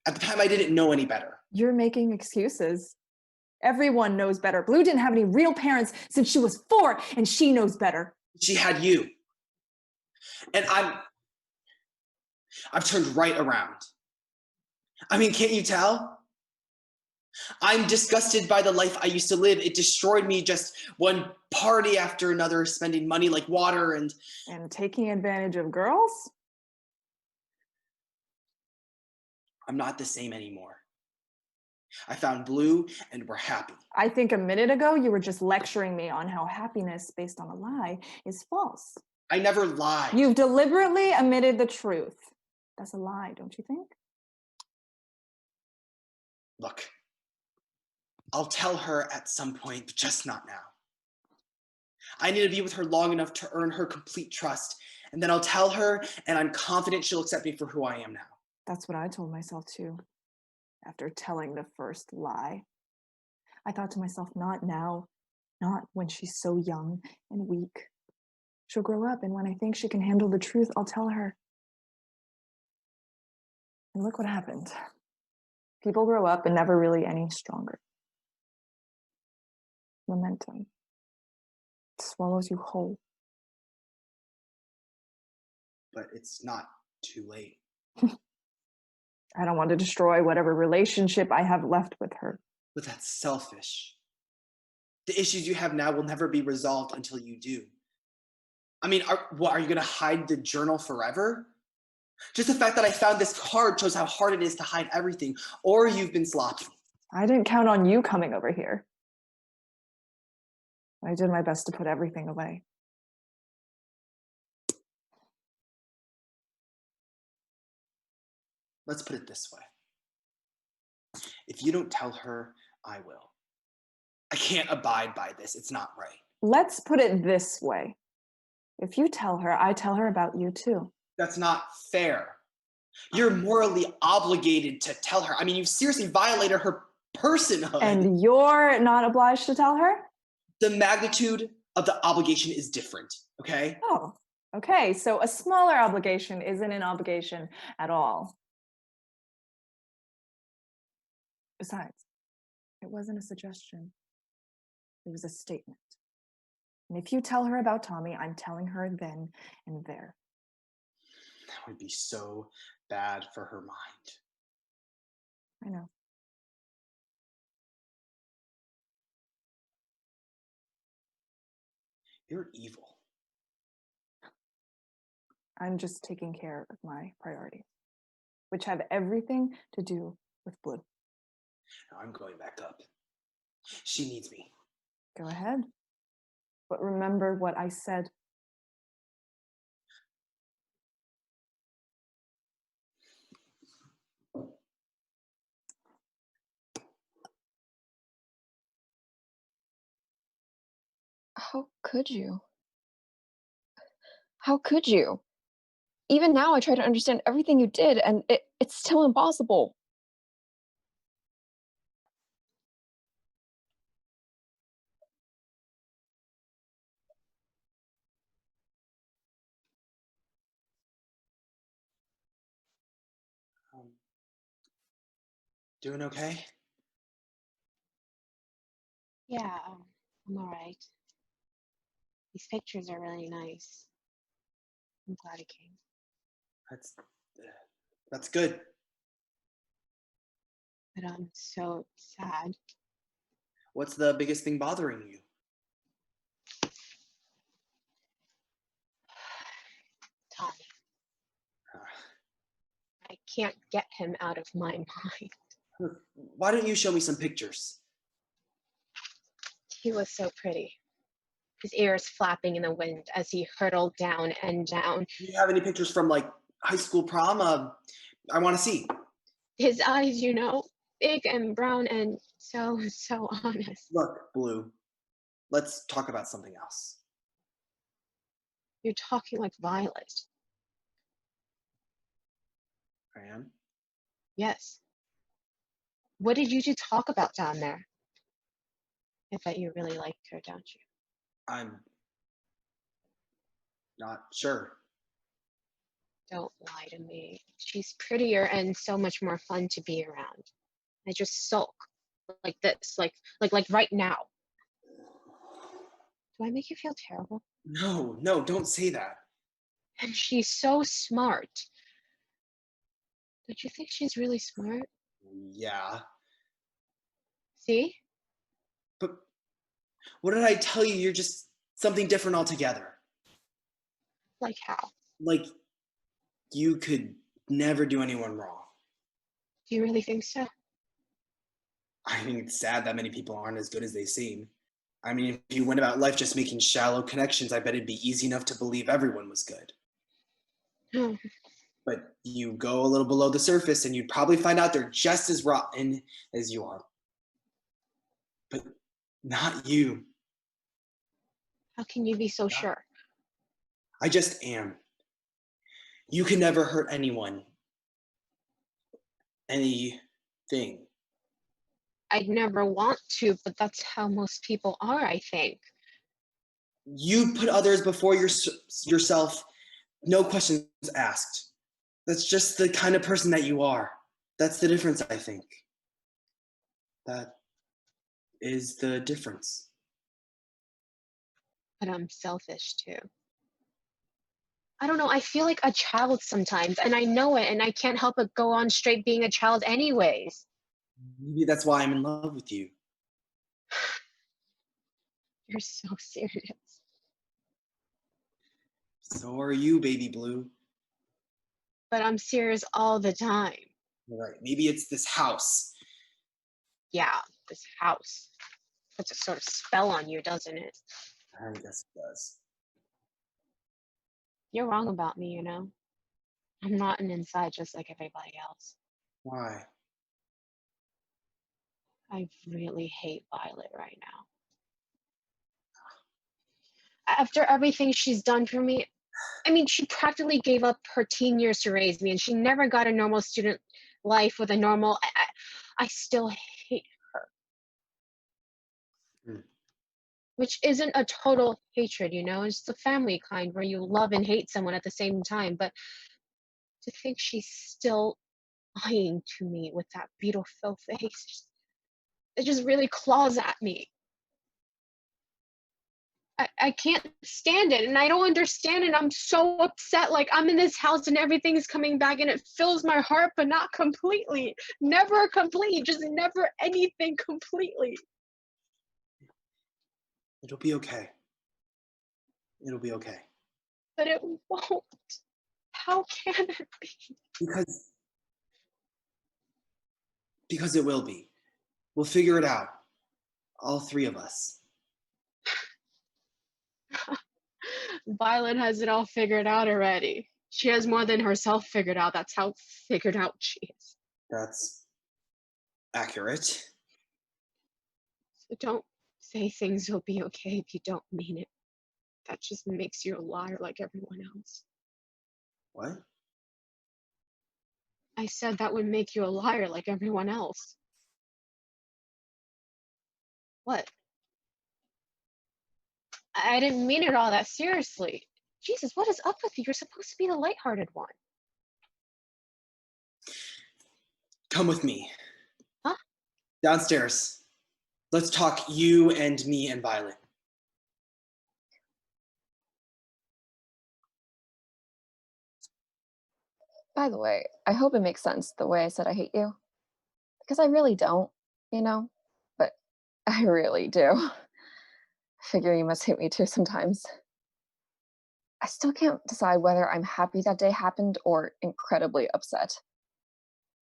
[SPEAKER 3] At the time, I didn't know any better.
[SPEAKER 1] You're making excuses. Everyone knows better. Blue didn't have any real parents since she was 4, and she knows better.
[SPEAKER 3] She had you. And I've turned right around. I mean, can't you tell? I'm disgusted by the life I used to live. It destroyed me, just one party after another, spending money like water and
[SPEAKER 1] taking advantage of girls?
[SPEAKER 3] I'm not the same anymore. I found Blue and we're happy.
[SPEAKER 1] I think a minute ago you were just lecturing me on how happiness based on a lie is false.
[SPEAKER 3] I never lied.
[SPEAKER 1] You've deliberately omitted the truth. That's a lie, don't you think?
[SPEAKER 3] Look, I'll tell her at some point, but just not now. I need to be with her long enough to earn her complete trust, and then I'll tell her, and I'm confident she'll accept me for who I am now.
[SPEAKER 1] That's what I told myself too, after telling the first lie. I thought to myself, not now, not when she's so young and weak. She'll grow up, and when I think she can handle the truth, I'll tell her. And look what happened. People grow up and never really any stronger. Momentum. It swallows you whole.
[SPEAKER 3] But it's not too late.
[SPEAKER 1] I don't want to destroy whatever relationship I have left with her.
[SPEAKER 3] But that's selfish. The issues you have now will never be resolved until you do. I mean, are you going to hide the journal forever? Just the fact that I found this card shows how hard it is to hide everything, or you've been sloppy.
[SPEAKER 1] I didn't count on you coming over here. I did my best to put everything away.
[SPEAKER 3] Let's put it this way. If you don't tell her, I will. I can't abide by this. It's not right.
[SPEAKER 1] Let's put it this way. If you tell her, I tell her about you too.
[SPEAKER 3] That's not fair. You're morally obligated to tell her. I mean, you've seriously violated her personhood.
[SPEAKER 1] And you're not obliged to tell her?
[SPEAKER 3] The magnitude of the obligation is different, okay?
[SPEAKER 1] Oh, okay. So a smaller obligation isn't an obligation at all. Besides, it wasn't a suggestion. It was a statement. And if you tell her about Tommy, I'm telling her then and there.
[SPEAKER 3] That would be so bad for her mind.
[SPEAKER 1] I know.
[SPEAKER 3] You're evil.
[SPEAKER 1] I'm just taking care of my priorities, which have everything to do with Blue.
[SPEAKER 3] Now I'm going back up. She needs me.
[SPEAKER 1] Go ahead. But remember what I said.
[SPEAKER 4] How could you? How could you? Even now, I try to understand everything you did, and it's still impossible.
[SPEAKER 3] Doing okay?
[SPEAKER 2] Yeah, I'm all right. These pictures are really nice. I'm glad he came.
[SPEAKER 3] That's good.
[SPEAKER 2] But I'm so sad.
[SPEAKER 3] What's the biggest thing bothering you?
[SPEAKER 2] Tommy. I can't get him out of my mind.
[SPEAKER 3] Why don't you show me some pictures?
[SPEAKER 2] He was so pretty. His ears flapping in the wind as he hurtled down and down.
[SPEAKER 3] Do you have any pictures from like high school prom? I want to see.
[SPEAKER 2] His eyes, you know, big and brown and so honest.
[SPEAKER 3] Look, Blue, let's talk about something else.
[SPEAKER 2] You're talking like Violet.
[SPEAKER 3] I am?
[SPEAKER 2] Yes. What did you two talk about down there? I bet you really liked her, don't you?
[SPEAKER 3] not sure.
[SPEAKER 2] Don't lie to me. She's prettier and so much more fun to be around. I just sulk like this, like right now. Do I make you feel terrible?
[SPEAKER 3] No, no, don't say that.
[SPEAKER 2] And she's so smart. Don't you think she's really smart?
[SPEAKER 3] Yeah,
[SPEAKER 2] See?
[SPEAKER 3] but what did I tell you? You're just something different altogether.
[SPEAKER 2] Like how?
[SPEAKER 3] Like, you could never do anyone wrong.
[SPEAKER 2] Do you really think so?
[SPEAKER 3] I mean, it's sad that many people aren't as good as they seem. I mean, if you went about life just making shallow connections, I bet it'd be easy enough to believe everyone was good.
[SPEAKER 2] Hmm.
[SPEAKER 3] But you go a little below the surface and you'd probably find out they're just as rotten as you are. But not you.
[SPEAKER 2] How can you be so
[SPEAKER 3] Not-
[SPEAKER 2] sure?
[SPEAKER 3] I just am. You can never hurt anyone. Anything.
[SPEAKER 2] I'd never want to, but that's how most people are, I think.
[SPEAKER 3] You put others before yourself, no questions asked. That's just the kind of person that you are. That's the difference, I think. That is the difference.
[SPEAKER 2] But I'm selfish too. I don't know, I feel like a child sometimes, and I know it, and I can't help but go on straight being a child anyways.
[SPEAKER 3] Maybe that's why I'm in love with you.
[SPEAKER 2] You're so serious.
[SPEAKER 3] So are you, baby blue.
[SPEAKER 2] But I'm serious all the time.
[SPEAKER 3] Right. Maybe it's this house.
[SPEAKER 2] Yeah, this house puts a sort of spell on you, doesn't it?
[SPEAKER 3] I guess it does.
[SPEAKER 2] You're wrong about me, you know? I'm not an inside just like everybody else.
[SPEAKER 3] Why?
[SPEAKER 2] I really hate Violet right now. After everything she's done for me, I mean, she practically gave up her teen years to raise me, and she never got a normal student life with a normal. I still hate her.
[SPEAKER 3] Hmm.
[SPEAKER 2] Which isn't a total hatred, you know? It's the family kind where you love and hate someone at the same time. But to think she's still lying to me with that beautiful face, it just really claws at me. I can't stand it, and I don't understand it. I'm so upset. Like, I'm in this house and everything's coming back and it fills my heart, but not completely. Never completely, just never anything completely.
[SPEAKER 3] It'll be okay. It'll be okay.
[SPEAKER 2] But it won't. How can it be?
[SPEAKER 3] Because it will be. We'll figure it out. All three of us.
[SPEAKER 2] Violet has it all figured out already. She has more than herself figured out. That's how figured out she is.
[SPEAKER 3] That's accurate.
[SPEAKER 2] So don't say things will be okay if you don't mean it. That just makes you a liar like everyone else.
[SPEAKER 3] What?
[SPEAKER 2] I said that would make you a liar like everyone else. What? I didn't mean it all that seriously. Jesus, what is up with you? You're supposed to be the lighthearted one.
[SPEAKER 3] Come with me.
[SPEAKER 2] Huh?
[SPEAKER 3] Downstairs. Let's talk, you and me and Violet.
[SPEAKER 4] By the way, I hope it makes sense the way I said I hate you. Because I really don't, you know? But I really do. I figure you must hate me too sometimes. I still can't decide whether I'm happy that day happened or incredibly upset.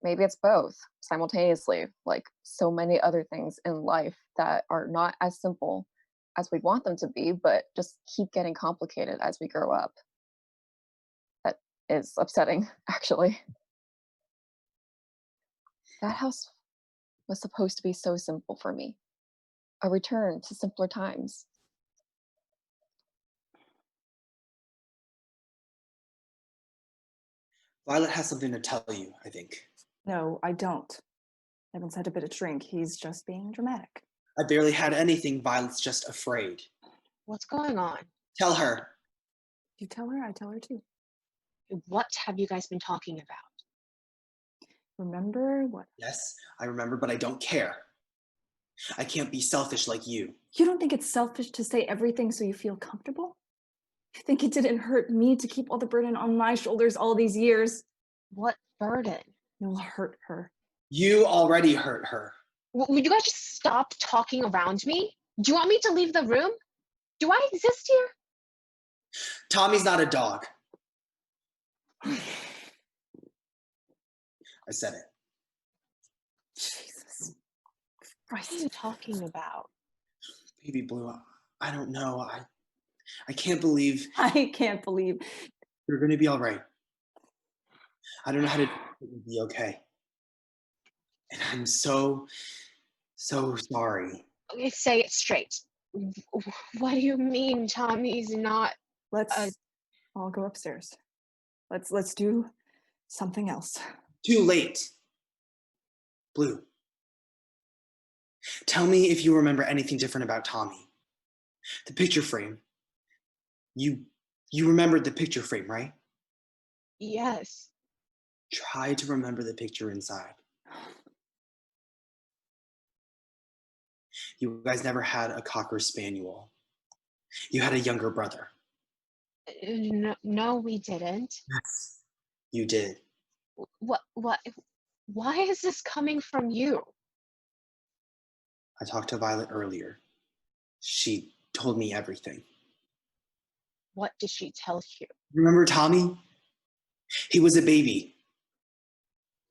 [SPEAKER 4] Maybe it's both simultaneously, like so many other things in life that are not as simple as we'd want them to be, but just keep getting complicated as we grow up. That is upsetting, actually. That house was supposed to be so simple for me, a return to simpler times.
[SPEAKER 3] Violet has something to tell you, I think.
[SPEAKER 1] No, I don't. Evan's had a bit of drink. He's just being dramatic.
[SPEAKER 3] I barely had anything. Violet's just afraid.
[SPEAKER 2] What's going on?
[SPEAKER 3] Tell her.
[SPEAKER 1] You tell her, I tell her too.
[SPEAKER 2] What have you guys been talking about?
[SPEAKER 1] Remember what?
[SPEAKER 3] Yes, I remember, but I don't care. I can't be selfish like you.
[SPEAKER 1] You don't think it's selfish to say everything so you feel comfortable? You think it didn't hurt me to keep all the burden on my shoulders all these years?
[SPEAKER 2] What burden?
[SPEAKER 1] You'll hurt her.
[SPEAKER 3] You already hurt her.
[SPEAKER 2] Would you guys just stop talking around me? Do you want me to leave the room? Do I exist here?
[SPEAKER 3] Tommy's not a dog. I said it.
[SPEAKER 1] Jesus
[SPEAKER 2] What are
[SPEAKER 1] Christ.
[SPEAKER 2] you talking about?
[SPEAKER 3] Baby Blue, I don't know. I can't believe
[SPEAKER 1] I can't believe.
[SPEAKER 3] you're going to be all right. I don't know how to be okay. And I'm so sorry.
[SPEAKER 2] Okay, say it straight. What do you mean Tommy's not?
[SPEAKER 1] Let's all go upstairs. Let's do something else.
[SPEAKER 3] Too late. Blue, tell me if you remember anything different about Tommy. The picture frame. You remembered the picture frame, right?
[SPEAKER 2] Yes.
[SPEAKER 3] Try to remember the picture inside. You guys never had a Cocker Spaniel. You had a younger brother.
[SPEAKER 2] No, we didn't.
[SPEAKER 3] Yes, you did.
[SPEAKER 2] What? Why is this coming from you?
[SPEAKER 3] I talked to Violet earlier. She told me everything.
[SPEAKER 2] What did she tell you?
[SPEAKER 3] Remember Tommy? He was a baby.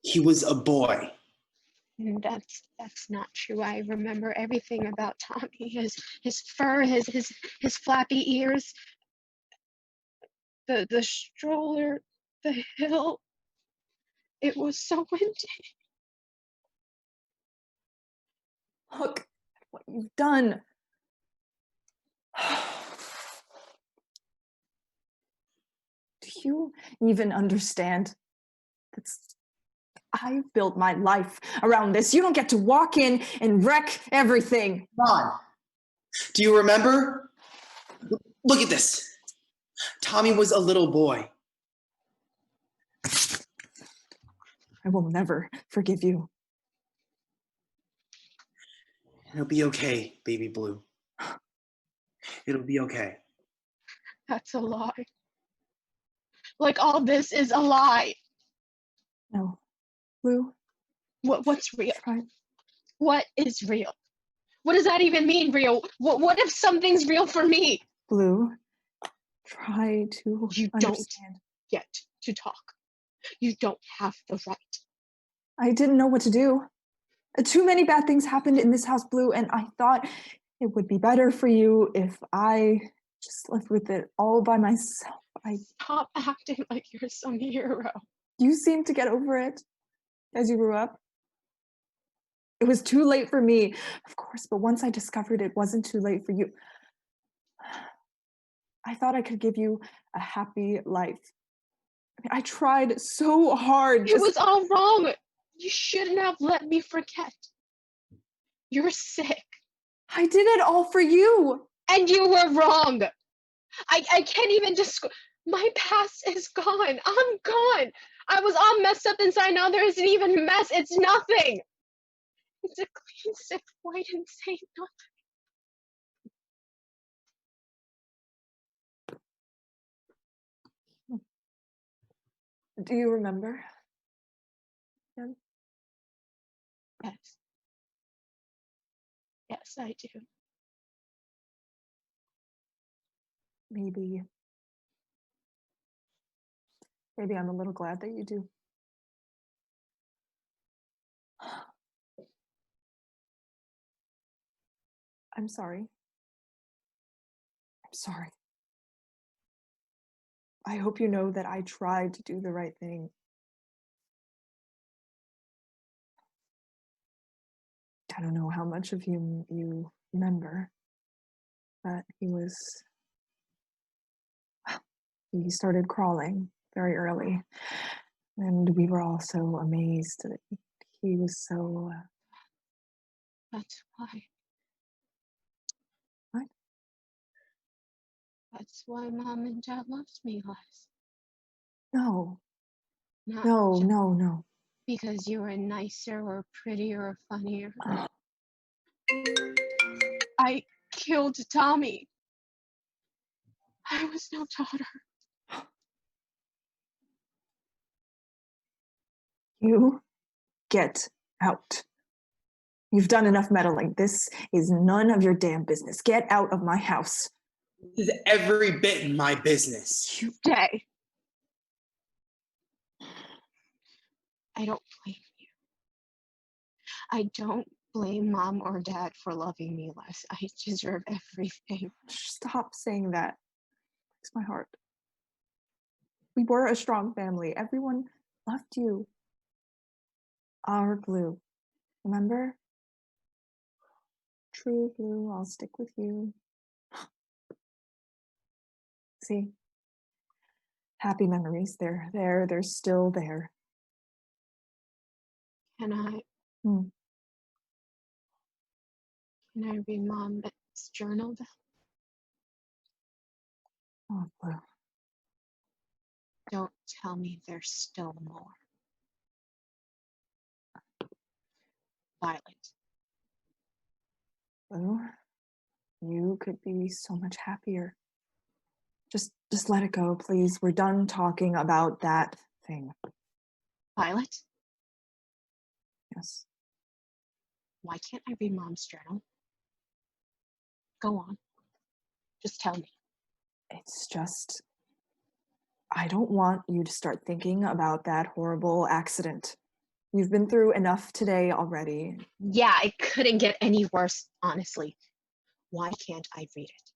[SPEAKER 3] He was a boy.
[SPEAKER 2] That's not true. I remember everything about Tommy. His fur, his flappy ears, the stroller, the hill. It was so windy.
[SPEAKER 1] Look at what you've done. Do you even understand? I've built my life around this. You don't get to walk in and wreck everything.
[SPEAKER 3] Come on. Do you remember? Look at this. Tommy was a little boy.
[SPEAKER 1] I will never forgive you.
[SPEAKER 3] It'll be okay, baby Blue. It'll be okay.
[SPEAKER 2] That's a lie. Like all this is a lie.
[SPEAKER 1] No. Blue,
[SPEAKER 2] What's real?
[SPEAKER 1] try.
[SPEAKER 2] What is real? What does that even mean, real? What if something's real for me?
[SPEAKER 1] Blue, try to
[SPEAKER 2] You
[SPEAKER 1] understand.
[SPEAKER 2] don't get to talk. You don't have the right.
[SPEAKER 1] I didn't know what to do. Too many bad things happened in this house, Blue, and I thought it would be better for you if I just lived with it all by myself.
[SPEAKER 2] Stop acting like you're some hero.
[SPEAKER 1] You seem to get over it as you grew up. It was too late for me, of course, but once I discovered it wasn't too late for you, I thought I could give you a happy life. I mean, I tried so hard.
[SPEAKER 2] It was all wrong. You shouldn't have let me forget. You're sick.
[SPEAKER 1] I did it all for you.
[SPEAKER 2] And you were wrong. I can't even describe. My past is gone. I'm gone. I was all messed up inside. Now there isn't even a mess. It's nothing. It's a clean, sick, white, and say nothing.
[SPEAKER 1] Do you remember? Jen?
[SPEAKER 2] Yes. Yes, I do.
[SPEAKER 1] Maybe I'm a little glad that you do. I'm sorry. I'm sorry. I hope you know that I tried to do the right thing. I don't know how much of him you remember, but he started crawling very early, and we were all so amazed that he was so...
[SPEAKER 2] That's why.
[SPEAKER 1] What?
[SPEAKER 2] That's why Mom and Dad loved me less.
[SPEAKER 1] No,
[SPEAKER 2] Not
[SPEAKER 1] no,
[SPEAKER 2] just
[SPEAKER 1] no, no.
[SPEAKER 2] because you were nicer or prettier or funnier.
[SPEAKER 1] Ugh.
[SPEAKER 2] I killed Tommy. I was no daughter.
[SPEAKER 1] You get out. You've done enough meddling. This is none of your damn business. Get out of my house.
[SPEAKER 3] This is every bit in my business.
[SPEAKER 2] You day. I don't blame you. I don't blame Mom or Dad for loving me less. I deserve everything.
[SPEAKER 1] Stop saying that. It breaks my heart. We were a strong family. Everyone loved you. Our Blue. Remember? True Blue, I'll stick with you. See? Happy memories. They're there. They're still there.
[SPEAKER 2] Can I?
[SPEAKER 1] Hmm.
[SPEAKER 2] Can I read Mom's journal?
[SPEAKER 1] Oh, Blue.
[SPEAKER 2] Don't tell me there's still more. Violet.
[SPEAKER 1] Blue, you could be so much happier. Just let it go, please. We're done talking about that thing.
[SPEAKER 2] Violet?
[SPEAKER 1] Yes.
[SPEAKER 2] Why can't I read Mom's journal? Go on. Just tell me.
[SPEAKER 1] It's just, I don't want you to start thinking about that horrible accident. You've been through enough today already.
[SPEAKER 2] Yeah, it couldn't get any worse, honestly. Why can't I read it?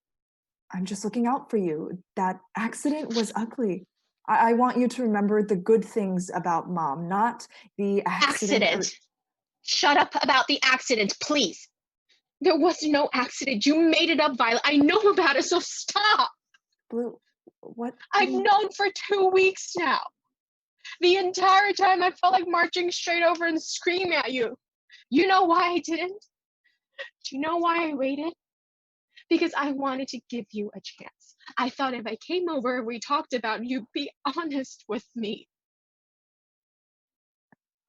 [SPEAKER 1] I'm just looking out for you. That accident was ugly. I want you to remember the good things about Mom, not the accident.
[SPEAKER 2] Shut up about the accident, please. There was no accident. You made it up, Violet. I know about it, so stop.
[SPEAKER 1] Blue, what?
[SPEAKER 2] I've known for 2 weeks now. The entire time I felt like marching straight over and screaming at you. You know why I didn't? Do you know why I waited? Because I wanted to give you a chance. I thought if I came over and we talked about it, you'd be honest with me.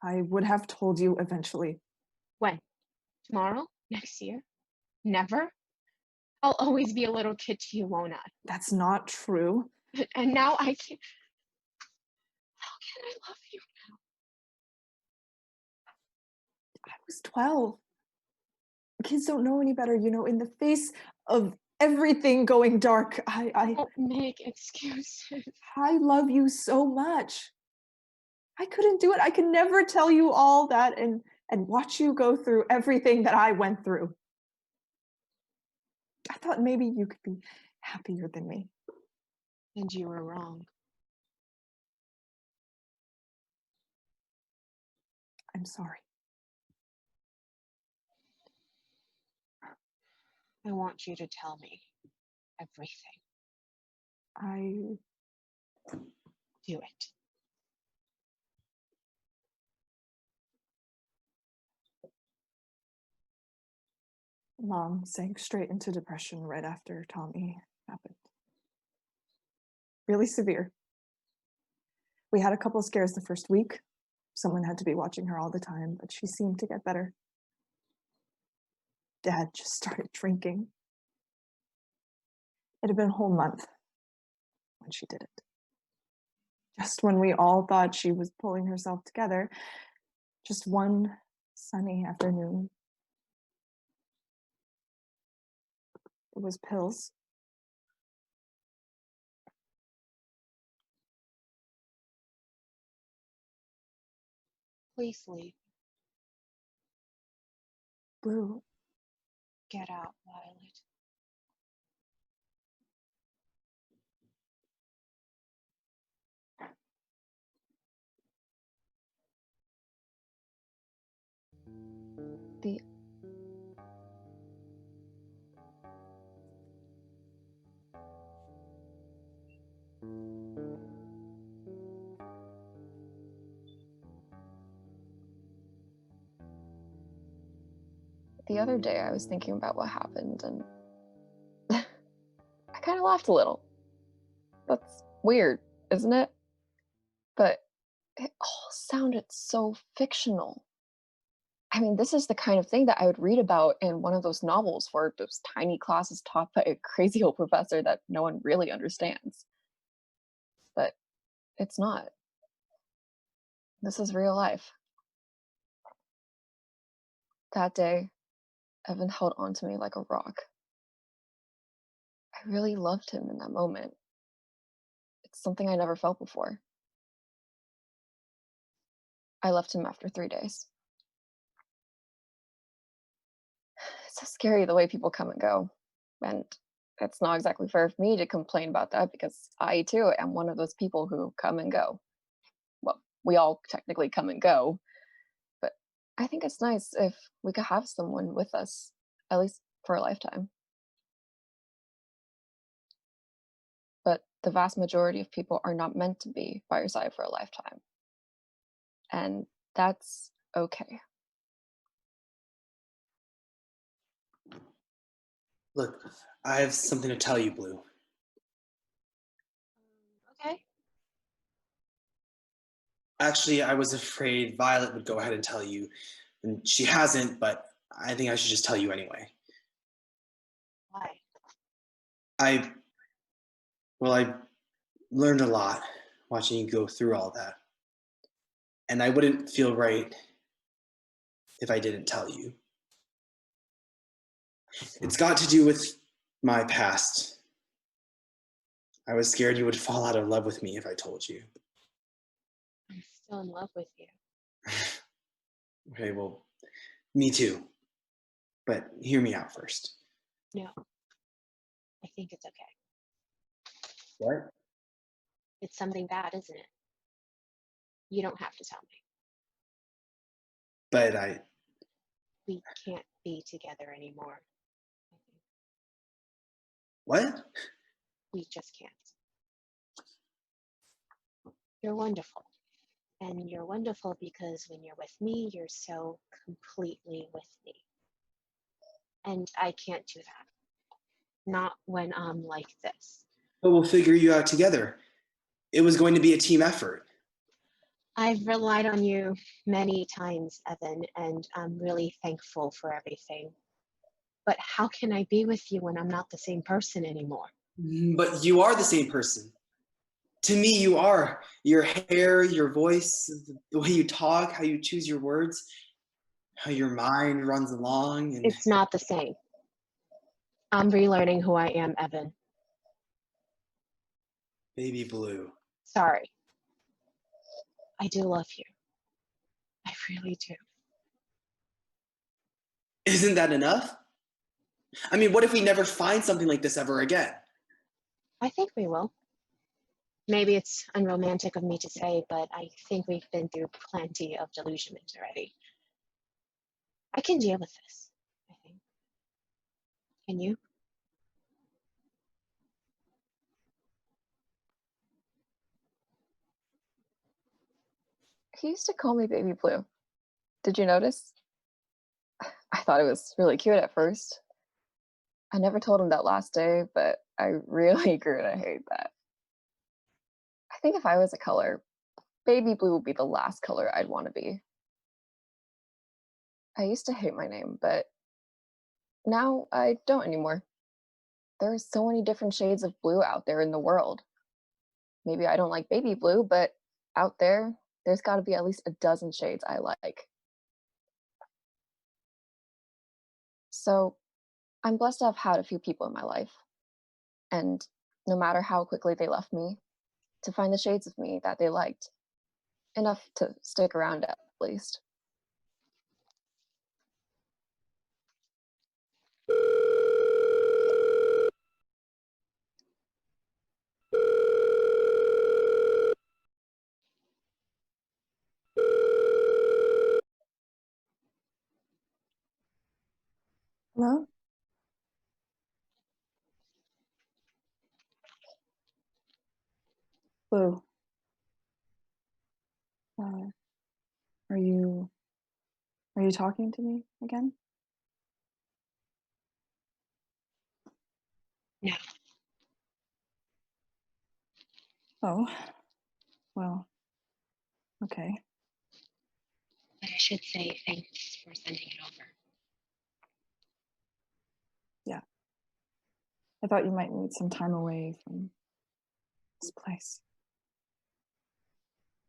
[SPEAKER 1] I would have told you eventually.
[SPEAKER 2] When? Tomorrow? Next year? Never? I'll always be a little kid to you, won't I?
[SPEAKER 1] That's not true.
[SPEAKER 2] And now I can't. How can I love you now?
[SPEAKER 1] I was 12. Kids don't know any better, you know, in the face of everything going dark.
[SPEAKER 2] Don't make excuses.
[SPEAKER 1] I love you so much. I couldn't do it. I could never tell you all that and watch you go through everything that I went through. I thought maybe you could be happier than me.
[SPEAKER 2] And you were wrong.
[SPEAKER 1] I'm sorry.
[SPEAKER 2] I want you to tell me everything. Do it.
[SPEAKER 1] Mom sank straight into depression right after Tommy happened. Really severe. We had a couple of scares the first week. Someone had to be watching her all the time, but she seemed to get better. Dad just started drinking. It had been a whole month when she did it. Just when we all thought she was pulling herself together, just one sunny afternoon. It was pills.
[SPEAKER 2] Please leave.
[SPEAKER 1] Blue,
[SPEAKER 2] Get out, Violet.
[SPEAKER 4] The other day I was thinking about what happened and I kind of laughed a little. That's weird, isn't it? But it all sounded so fictional. I mean, this is the kind of thing that I would read about in one of those novels for those tiny classes taught by a crazy old professor that no one really understands. But it's not. This is real life. That day, Evan held on to me like a rock. I really loved him in that moment. It's something I never felt before. I left him after 3 days. It's so scary the way people come and go. And it's not exactly fair of me to complain about that because I too am one of those people who come and go. Well, we all technically come and go, but I think it's nice if we could have someone with us, at least for a lifetime. But the vast majority of people are not meant to be by your side for a lifetime. And that's okay.
[SPEAKER 3] Look, I have something to tell you, Blue.
[SPEAKER 2] Okay.
[SPEAKER 3] Actually, I was afraid Violet would go ahead and tell you, and she hasn't, but I think I should just tell you anyway.
[SPEAKER 2] Why?
[SPEAKER 3] I learned a lot watching you go through all that. And I wouldn't feel right if I didn't tell you. It's got to do with my past. I was scared you would fall out of love with me if I told you.
[SPEAKER 2] I'm still in love with you.
[SPEAKER 3] Okay, well, me too. But hear me out first.
[SPEAKER 2] No, I think it's okay.
[SPEAKER 3] What?
[SPEAKER 2] It's something bad, isn't it? You don't have to tell me.
[SPEAKER 3] But
[SPEAKER 2] We can't be together anymore. I think
[SPEAKER 3] what?
[SPEAKER 2] we just can't. You're wonderful. And you're wonderful because when you're with me, you're so completely with me. And I can't do that. Not when I'm like this.
[SPEAKER 3] But we'll figure you out together. It was going to be a team effort.
[SPEAKER 2] I've relied on you many times, Evan, and I'm really thankful for everything. But how can I be with you when I'm not the same person anymore?
[SPEAKER 3] But you are the same person. To me, you are. Your hair, your voice, the way you talk, how you choose your words, how your mind runs along. And
[SPEAKER 2] It's not the same. I'm relearning who I am, Evan.
[SPEAKER 3] Baby Blue.
[SPEAKER 2] Sorry. I do love you. I really do.
[SPEAKER 3] Isn't that enough? I mean, what if we never find something like this ever again?
[SPEAKER 2] I think we will. Maybe it's unromantic of me to say, but I think we've been through plenty of delusionment already. I can deal with this, I think. Can you?
[SPEAKER 4] He used to call me Baby Blue. Did you notice? I thought it was really cute at first. I never told him that last day, but I really grew to hate that. I think if I was a color, baby blue would be the last color I'd want to be. I used to hate my name, but now I don't anymore. There are so many different shades of blue out there in the world. Maybe I don't like baby blue, but out there, there's got to be at least a dozen shades I like. So I'm blessed to have had a few people in my life. And no matter how quickly they left me, to find the shades of me that they liked, enough to stick around at least.
[SPEAKER 1] Hello? Blue. Uh, are you talking to me again?
[SPEAKER 2] No.
[SPEAKER 1] Oh, well, okay.
[SPEAKER 2] But I should say thanks for sending it over.
[SPEAKER 1] Yeah. I thought you might need some time away from this place.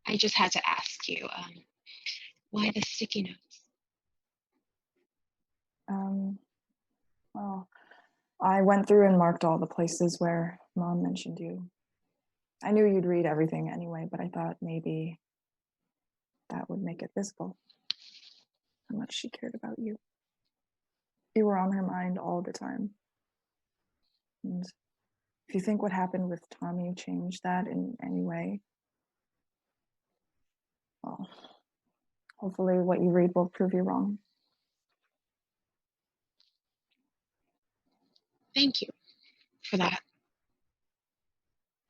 [SPEAKER 2] I just had to ask you, why the sticky notes?
[SPEAKER 1] Well, I went through and marked all the places where Mom mentioned you. I knew you'd read everything anyway, but I thought maybe that would make it visible how much she cared about you. You were on her mind all the time. And if you think what happened with Tommy changed that in any way, well, hopefully what you read will prove you wrong.
[SPEAKER 2] Thank you for that.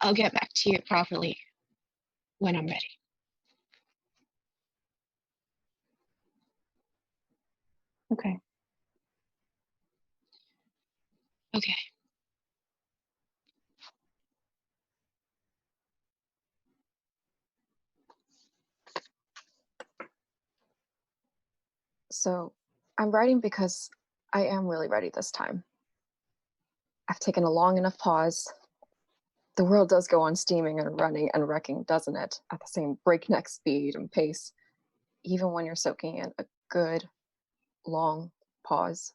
[SPEAKER 2] I'll get back to you properly when I'm ready.
[SPEAKER 1] Okay.
[SPEAKER 2] Okay.
[SPEAKER 4] So I'm writing because I am really ready this time. I've taken a long enough pause. The world does go on steaming and running and wrecking, doesn't it? At the same breakneck speed and pace, even when you're soaking in a good, long pause.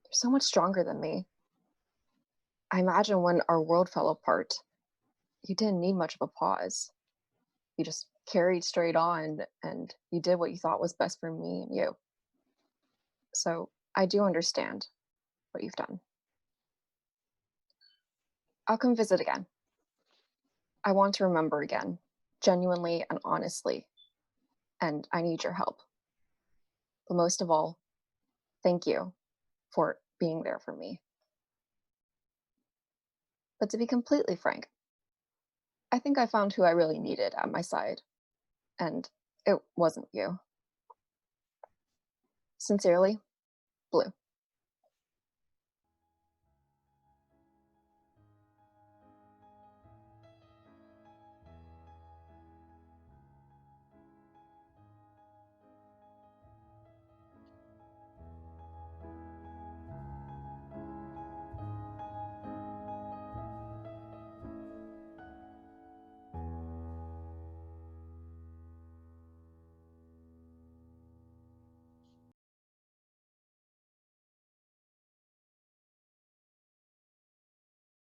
[SPEAKER 4] You're so much stronger than me. I imagine when our world fell apart, you didn't need much of a pause. You just carried straight on and you did what you thought was best for me and you. So I do understand what you've done. I'll come visit again. I want to remember again, genuinely and honestly, and I need your help. But most of all, thank you for being there for me. But to be completely frank, I think I found who I really needed at my side, and it wasn't you. Sincerely, Blue.